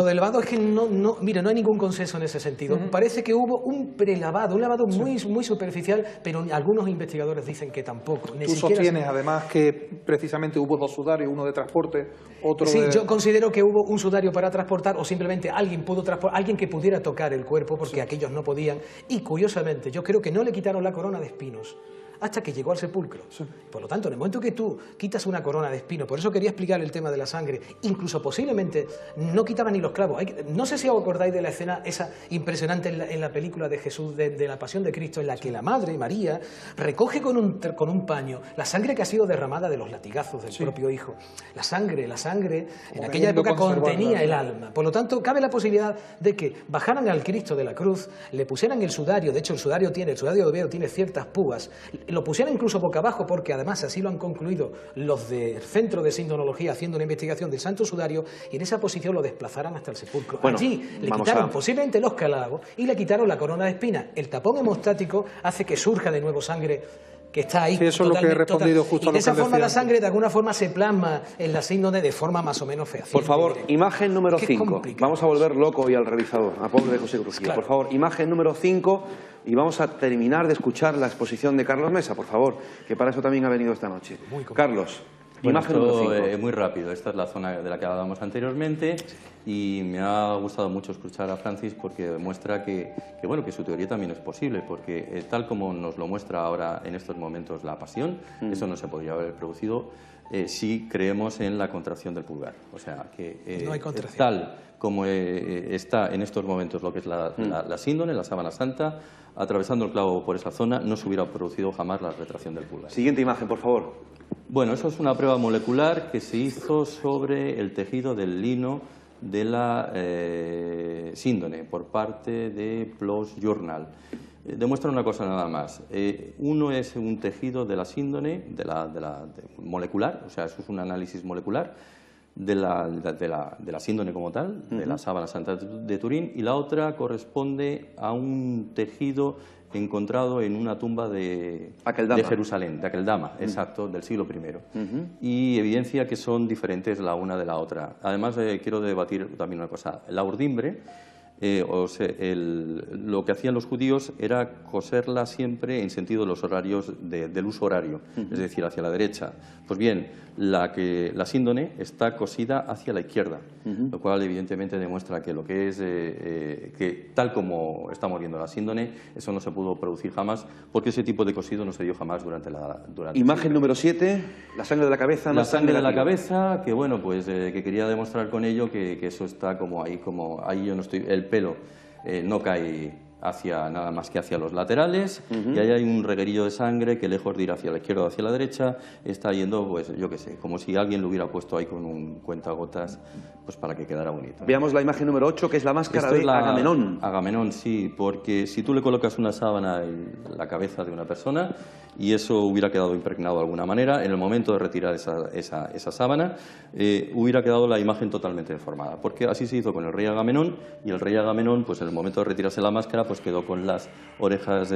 del lavado es que no hay ningún consenso en ese sentido. Parece que hubo un prelavado, un lavado muy superficial, pero algunos investigadores dicen que tampoco. Tú sostienes además que precisamente hubo 2 sudarios, uno de transporte, otro de... yo considero que hubo un sudario para transportar o simplemente alguien que pudiera tocar el cuerpo porque aquellos no podían. Y curiosamente, yo creo que no le quitaron la corona de espinos hasta que llegó al sepulcro. Por lo tanto, en el momento que tú quitas una corona de espino, por eso quería explicar el tema de la sangre, incluso posiblemente no quitaban ni los clavos. No sé si os acordáis de la escena esa impresionante en la película de Jesús, de la Pasión de Cristo, en la que la Madre María recoge con un paño la sangre que ha sido derramada de los latigazos del propio Hijo. La sangre en aquella época contenía el alma. Por lo tanto, cabe la posibilidad de que bajaran al Cristo de la cruz, le pusieran el sudario, de hecho el sudario de Oviedo tiene ciertas púas, lo pusieran incluso boca abajo, porque además así lo han concluido los del Centro de Sindonología haciendo una investigación del Santo Sudario, y en esa posición lo desplazaran hasta el sepulcro. Bueno, allí le quitaron posiblemente los calagos y le quitaron la corona de espinas. El tapón hemostático hace que surja de nuevo sangre que está ahí. Sí, eso es lo que he respondido justo a lo que y de esa forma decía la sangre de alguna forma se plasma en la síndrome de forma más o menos fehaciente. Por favor, imagen número 5. Vamos a volver loco hoy al realizador, a pobre de José Crujía. Claro. Por favor, imagen número 5, y vamos a terminar de escuchar la exposición de Carlos Mesa, por favor, que para eso también ha venido esta noche. Carlos, bueno, imagen número 5. Muy rápido, esta es la zona de la que hablábamos anteriormente, y me ha gustado mucho escuchar a Francis porque demuestra que su teoría también es posible, porque tal como nos lo muestra ahora en estos momentos la pasión, eso no se podría haber producido si creemos en la contracción del pulgar. O sea, que no hay contracción. Tal como está en estos momentos lo que es la síndone, la sábana santa, atravesando el clavo por esa zona, no se hubiera producido jamás la retracción del pulgar. Siguiente imagen, por favor. Bueno, eso es una prueba molecular que se hizo sobre el tejido del lino de la síndone por parte de PLOS Journal. Demuestra una cosa nada más. Uno es un tejido de la síndone, molecular, o sea, eso es un análisis molecular de la síndone como tal, de la sábana santa de Turín, y la otra corresponde a un tejido encontrado en una tumba de Jerusalén, de Akeldama, exacto, del siglo I. Y evidencia que son diferentes la una de la otra. Además, quiero debatir también una cosa. La urdimbre, lo que hacían los judíos era coserla siempre en sentido de los horarios del uso horario, es decir, hacia la derecha. Pues bien, la síndone está cosida hacia la izquierda, lo cual evidentemente demuestra que lo que es que tal como estamos viendo la síndone, eso no se pudo producir jamás, porque ese tipo de cosido no se dio jamás durante imagen número 7, la sangre de la cabeza. La sangre de la cabeza, que bueno, pues que quería demostrar con ello que eso está como ahí yo no estoy, el pelo no cae nada más que hacia los laterales, y ahí hay un reguerillo de sangre que, lejos de ir hacia la izquierda o hacia la derecha, está yendo, pues yo qué sé, como si alguien lo hubiera puesto ahí con un cuentagotas, pues para que quedara bonito. Veamos la imagen número 8, que es la máscara de Agamenón. Agamenón, sí, porque si tú le colocas una sábana en la cabeza de una persona y eso hubiera quedado impregnado de alguna manera, en el momento de retirar esa sábana, hubiera quedado la imagen totalmente deformada, porque así se hizo con el rey Agamenón, y el rey Agamenón, pues en el momento de retirarse la máscara, pues quedó con las orejas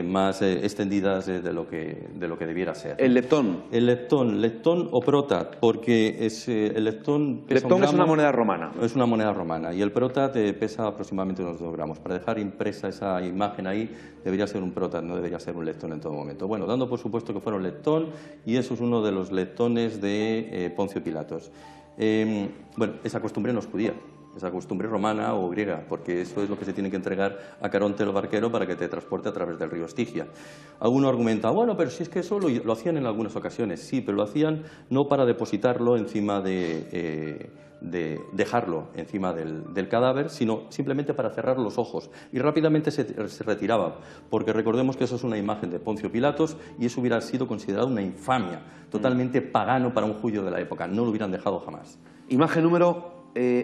más extendidas de lo que debiera ser. ¿El leptón? El leptón o prótat, porque el leptón pesa un gramo. Es una moneda romana. Es una moneda romana, y el prótat pesa aproximadamente unos 2 gramos. Para dejar impresa esa imagen ahí, debería ser un prótat, no debería ser un leptón en todo momento. Bueno, dando por supuesto que fueron leptón, y eso es uno de los leptones de Poncio Pilatos. Bueno, esa costumbre no es judía, esa costumbre romana o griega, porque eso es lo que se tiene que entregar a Caronte el barquero para que te transporte a través del río Estigia. Alguno argumenta, bueno, pero si es que eso lo hacían en algunas ocasiones. Sí, pero lo hacían no para depositarlo encima dejarlo encima del cadáver, sino simplemente para cerrar los ojos, y rápidamente se retiraba, porque recordemos que eso es una imagen de Poncio Pilatos, y eso hubiera sido considerado una infamia, totalmente pagano para un judío de la época, no lo hubieran dejado jamás. Imagen número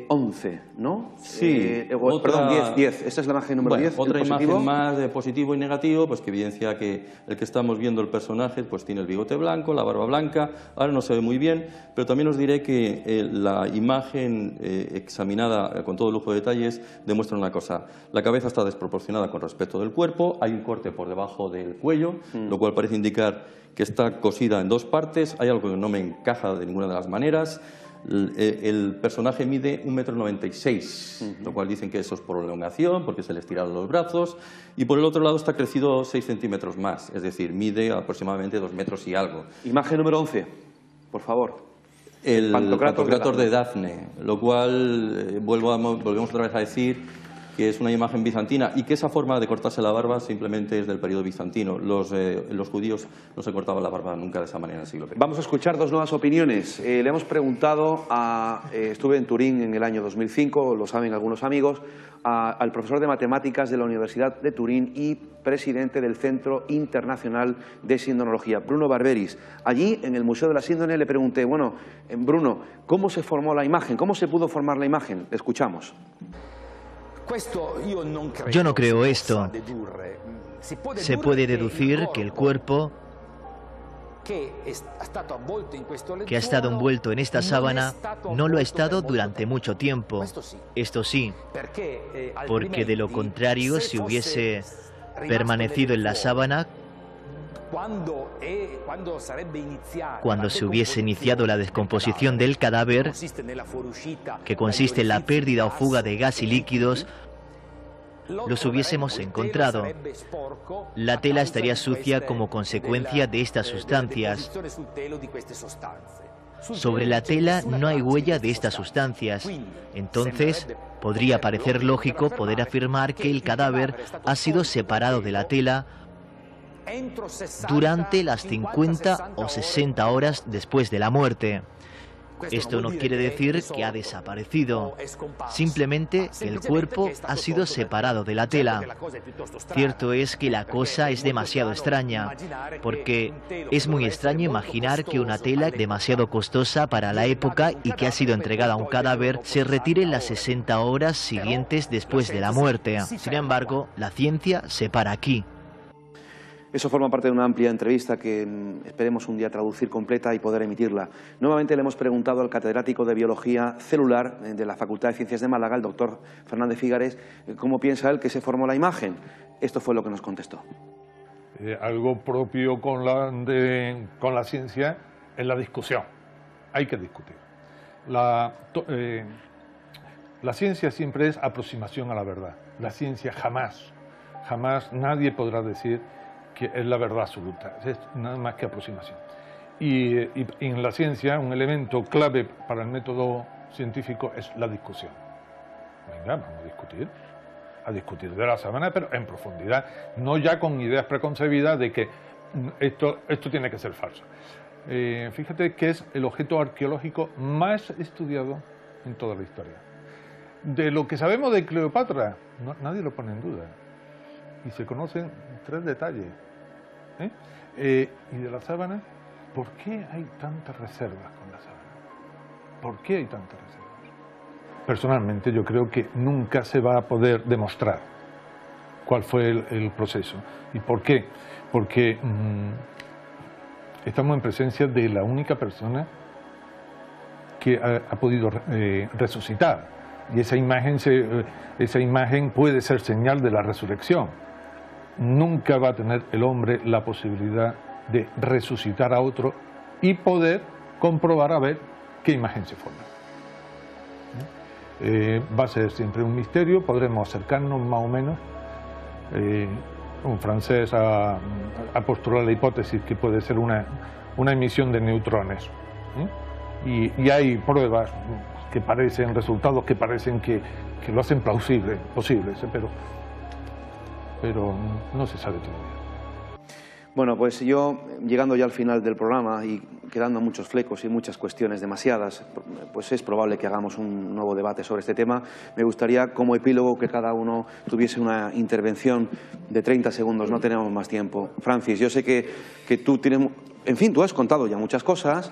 11, ¿no? Sí. Perdón, 10. Esta es la imagen número 10. Otra imagen más de positivo y negativo, pues que evidencia que el que estamos viendo el personaje pues tiene el bigote blanco, la barba blanca, ahora no se ve muy bien, pero también os diré que la imagen examinada con todo lujo de detalles demuestra una cosa: la cabeza está desproporcionada con respecto del cuerpo, hay un corte por debajo del cuello, lo cual parece indicar que está cosida en 2 partes, hay algo que no me encaja de ninguna de las maneras. El personaje mide 1,96 m, lo cual dicen que eso es por prolongación, porque se le estiraron los brazos, y por el otro lado está crecido 6 centímetros más, es decir, mide aproximadamente 2 metros y algo. Imagen número 11, por favor. El Pantocrátor de Dafne, lo cual volvemos otra vez a decir que es una imagen bizantina, y que esa forma de cortarse la barba simplemente es del periodo bizantino. Los judíos no se cortaban la barba nunca de esa manera en el siglo I. Vamos a escuchar 2 nuevas opiniones. Le hemos preguntado estuve en Turín en el año 2005, lo saben algunos amigos, al profesor de matemáticas de la Universidad de Turín y presidente del Centro Internacional de Sindonología, Bruno Barberis. Allí, en el Museo de la Síndone, le pregunté, bueno, Bruno, ¿cómo se formó la imagen? ¿Cómo se pudo formar la imagen? Le escuchamos. Yo no creo esto. Se puede deducir que el cuerpo que ha estado envuelto en esta sábana no lo ha estado durante mucho tiempo. Esto sí, porque de lo contrario, si hubiese permanecido en la sábana, cuando se hubiese iniciado la descomposición del cadáver, que consiste en la pérdida o fuga de gas y líquidos, los hubiésemos encontrado. La tela estaría sucia como consecuencia de estas sustancias. Sobre la tela no hay huella de estas sustancias. Entonces, podría parecer lógico poder afirmar que el cadáver ha sido separado de la tela durante las 50 o 60 horas después de la muerte. Esto no quiere decir que ha desaparecido, simplemente que el cuerpo ha sido separado de la tela. Cierto es que la cosa es demasiado extraña, porque es muy extraño imaginar que una tela demasiado costosa para la época y que ha sido entregada a un cadáver se retire en las 60 horas siguientes después de la muerte. Sin embargo, la ciencia se para aquí. Eso forma parte de una amplia entrevista que esperemos un día traducir completa y poder emitirla. Nuevamente le hemos preguntado al catedrático de Biología Celular de la Facultad de Ciencias de Málaga, el doctor Fernández Figares, cómo piensa él que se formó la imagen. Esto fue lo que nos contestó. Algo propio con la ciencia es la discusión. Hay que discutir. La ciencia siempre es aproximación a la verdad. La ciencia jamás nadie podrá decir que es la verdad absoluta, es nada más que aproximación. Y en la ciencia un elemento clave para el método científico es la discusión. Venga, vamos a discutir de la sábana, pero en profundidad, no ya con ideas preconcebidas de que esto tiene que ser falso. Fíjate que es el objeto arqueológico más estudiado en toda la historia. De lo que sabemos de Cleopatra, nadie lo pone en duda. Y se conocen 3 detalles. Y de la sábana, ¿por qué hay tantas reservas con la sábana? ¿Por qué hay tantas reservas? Personalmente yo creo que nunca se va a poder demostrar cuál fue el proceso. ¿Y por qué? Porque estamos en presencia de la única persona que ha podido resucitar. Y esa imagen puede ser señal de la resurrección. Nunca va a tener el hombre la posibilidad de resucitar a otro y poder comprobar a ver qué imagen se forma. Va a ser siempre un misterio, podremos acercarnos más o menos. Un francés ha postulado la hipótesis que puede ser una emisión de neutrones. Y hay pruebas que parecen, resultados que parecen que lo hacen posibles, pero no se sabe todavía. Bueno, pues yo, llegando ya al final del programa y quedando muchos flecos y muchas cuestiones demasiadas, pues es probable que hagamos un nuevo debate sobre este tema. Me gustaría, como epílogo, que cada uno tuviese una intervención de 30 segundos, no tenemos más tiempo. Francis, yo sé que tú tienes... En fin, tú has contado ya muchas cosas.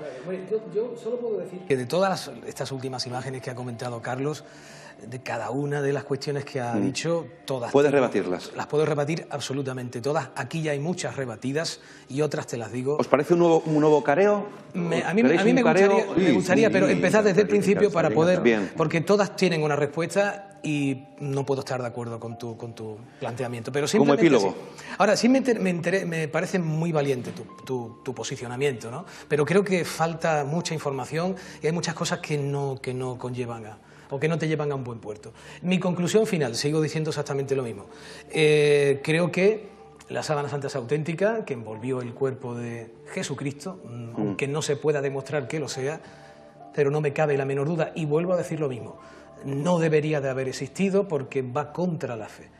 Yo solo puedo decir que de todas estas últimas imágenes que ha comentado Carlos, de cada una de las cuestiones que ha dicho, todas... ¿Puedes rebatirlas? Las puedo rebatir absolutamente todas. Aquí ya hay muchas rebatidas y otras te las digo. ¿Os parece un nuevo careo? A mí me gustaría, pero empezar desde el principio para poder... Bien. Porque todas tienen una respuesta y no puedo estar de acuerdo con tu planteamiento. Pero como epílogo. Sí. Ahora, sí me parece muy valiente tu posicionamiento, ¿no? Pero creo que falta mucha información y hay muchas cosas que no conllevan o que no te llevan a un buen puerto. Mi conclusión final, sigo diciendo exactamente lo mismo. Creo que la sábana santa es auténtica, que envolvió el cuerpo de Jesucristo, aunque no se pueda demostrar que lo sea, pero no me cabe la menor duda, y vuelvo a decir lo mismo, no debería de haber existido porque va contra la fe.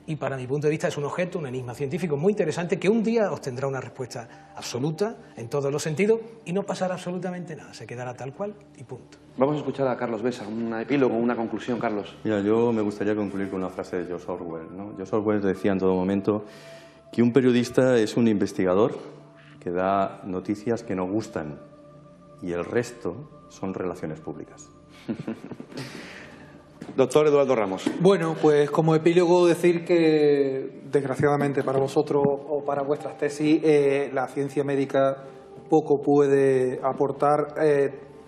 Y para mi punto de vista es un objeto, un enigma científico muy interesante que un día obtendrá una respuesta absoluta en todos los sentidos y no pasará absolutamente nada, se quedará tal cual y punto. Vamos a escuchar a Carlos Besa, un epílogo, una conclusión, Carlos. Mira, yo me gustaría concluir con una frase de George Orwell, ¿no? George Orwell decía en todo momento que un periodista es un investigador que da noticias que no gustan y el resto son relaciones públicas. Doctor Eduardo Ramos. Bueno, pues como epílogo decir que, desgraciadamente para vosotros o para vuestras tesis, la ciencia médica poco puede aportar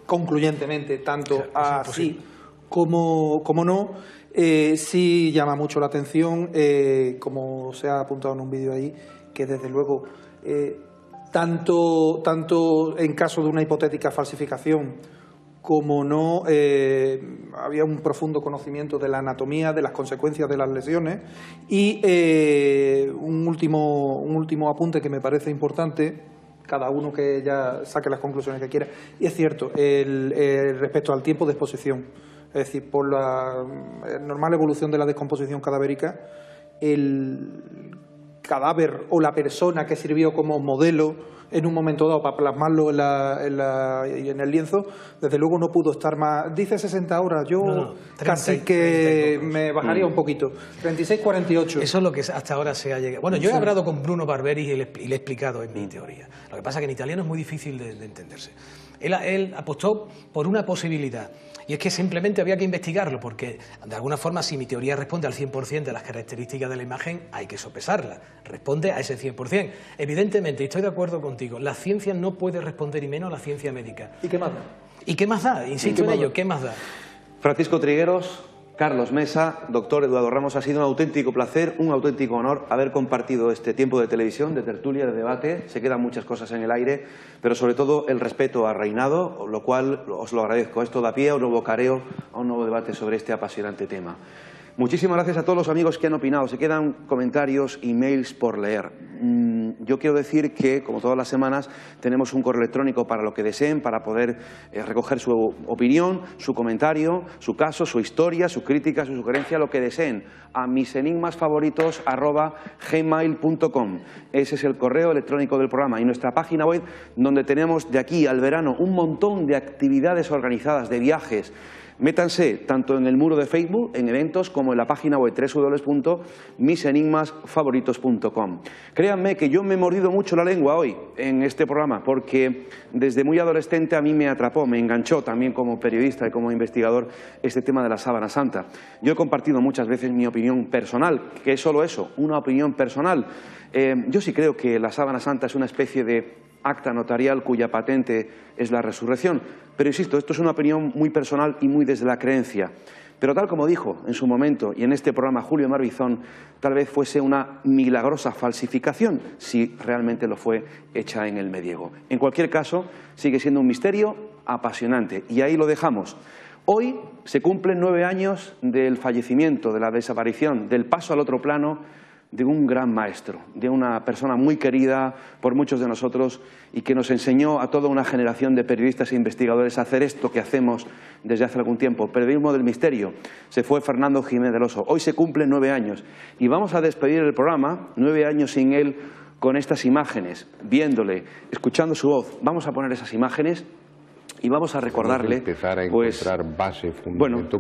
concluyentemente, tanto así como no. Sí llama mucho la atención, como se ha apuntado en un vídeo ahí, que desde luego, tanto en caso de una hipotética falsificación como no, había un profundo conocimiento de la anatomía, de las consecuencias de las lesiones. Y un último apunte que me parece importante, cada uno que ya saque las conclusiones que quiera, y es cierto, respecto al tiempo de exposición. Es decir, por la normal evolución de la descomposición cadavérica, el cadáver o la persona que sirvió como modelo en un momento dado para plasmarlo en el lienzo, desde luego no pudo estar más. Dice 60 horas, yo casi que me bajaría un poquito. 36, 48. Eso es lo que hasta ahora se ha llegado. Bueno, yo he hablado con Bruno Barberis y le he explicado en mi teoría. Lo que pasa es que en italiano es muy difícil de entenderse. Él apostó por una posibilidad, y es que simplemente había que investigarlo, porque de alguna forma, si mi teoría responde al 100% de las características de la imagen, hay que sopesarla. Responde a ese 100%. Evidentemente, estoy de acuerdo contigo, la ciencia no puede responder, y menos la ciencia médica. ¿Y qué más da? ¿Y qué más da? Insisto en ello, ¿qué más da? Francisco Trigueros, Carlos Mesa, doctor Eduardo Ramos, ha sido un auténtico placer, un auténtico honor haber compartido este tiempo de televisión, de tertulia, de debate. Se quedan muchas cosas en el aire, pero sobre todo el respeto a Reinado, lo cual os lo agradezco. Esto da pie a un nuevo careo, a un nuevo debate sobre este apasionante tema. Muchísimas gracias a todos los amigos que han opinado. Se quedan comentarios, emails por leer. Yo quiero decir que, como todas las semanas, tenemos un correo electrónico para lo que deseen, para poder recoger su opinión, su comentario, su caso, su historia, su crítica, su sugerencia, lo que deseen, a misenigmasfavoritos@gmail.com. Ese es el correo electrónico del programa, y nuestra página web, donde tenemos de aquí al verano un montón de actividades organizadas, de viajes. Métanse tanto en el muro de Facebook, en eventos, como en la página web www.misenigmasfavoritos.com. Créanme que yo me he mordido mucho la lengua hoy en este programa, porque desde muy adolescente a mí me atrapó, me enganchó también como periodista y como investigador este tema de la sábana santa. Yo he compartido muchas veces mi opinión personal, que es solo eso, una opinión personal. Yo sí creo que la sábana santa es una especie de acta notarial cuya patente es la resurrección. Pero insisto, esto es una opinión muy personal y muy desde la creencia. Pero tal como dijo en su momento y en este programa Julio Marbizón, tal vez fuese una milagrosa falsificación, si realmente lo fue hecha en el medievo. En cualquier caso, sigue siendo un misterio apasionante, y ahí lo dejamos. Hoy se cumplen 9 años del fallecimiento, de la desaparición, del paso al otro plano de un gran maestro, de una persona muy querida por muchos de nosotros y que nos enseñó a toda una generación de periodistas e investigadores a hacer esto que hacemos desde hace algún tiempo, periodismo del misterio. Se fue Fernando Jiménez del Oso. Hoy se cumplen 9 años y vamos a despedir el programa, 9 años sin él, con estas imágenes, viéndole, escuchando su voz. Vamos a poner esas imágenes y vamos a recordarle,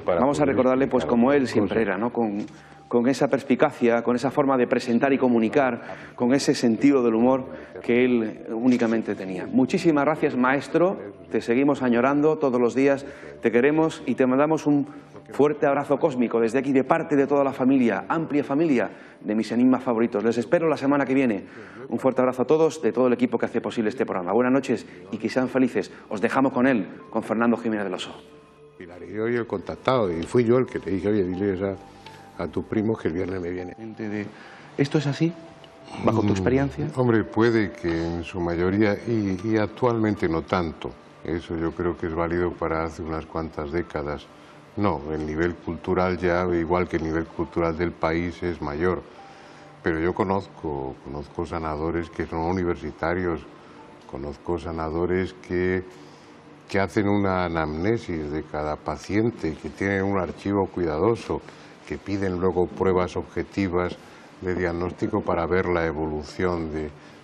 vamos a recordarle pues como él siempre era, ¿no? Con esa perspicacia, con esa forma de presentar y comunicar, con ese sentido del humor que él únicamente tenía. Muchísimas gracias, maestro, te seguimos añorando todos los días, te queremos y te mandamos un fuerte abrazo cósmico desde aquí, de parte de toda la familia, amplia familia de mis enigmas favoritos. Les espero la semana que viene. Un fuerte abrazo a todos, de todo el equipo que hace posible este programa. Buenas noches y que sean felices. Os dejamos con él, con Fernando Jiménez del Oso. Pilar, yo he contactado y fui yo el que te dije, oye, dile a tus primos que el viernes me viene. ¿Esto es así? ¿Bajo tu experiencia? Hombre, puede que en su mayoría, y actualmente no tanto. Eso yo creo que es válido para hace unas cuantas décadas. No, el nivel cultural ya, igual que el nivel cultural del país, es mayor. Pero yo conozco sanadores que son universitarios, conozco sanadores que hacen una anamnesis de cada paciente, que tienen un archivo cuidadoso, que piden luego pruebas objetivas de diagnóstico para ver la evolución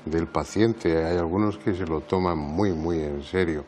del paciente. Hay algunos que se lo toman muy, muy en serio.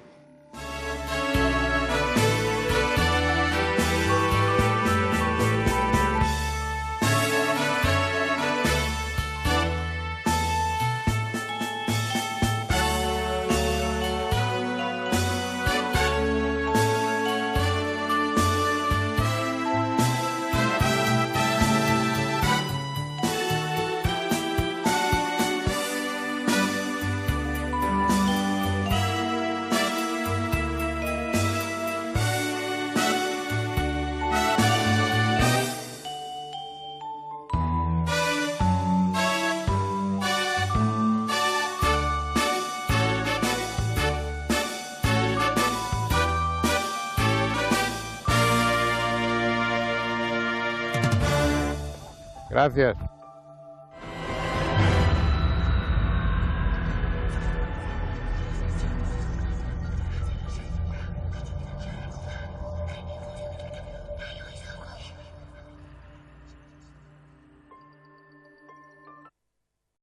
Gracias.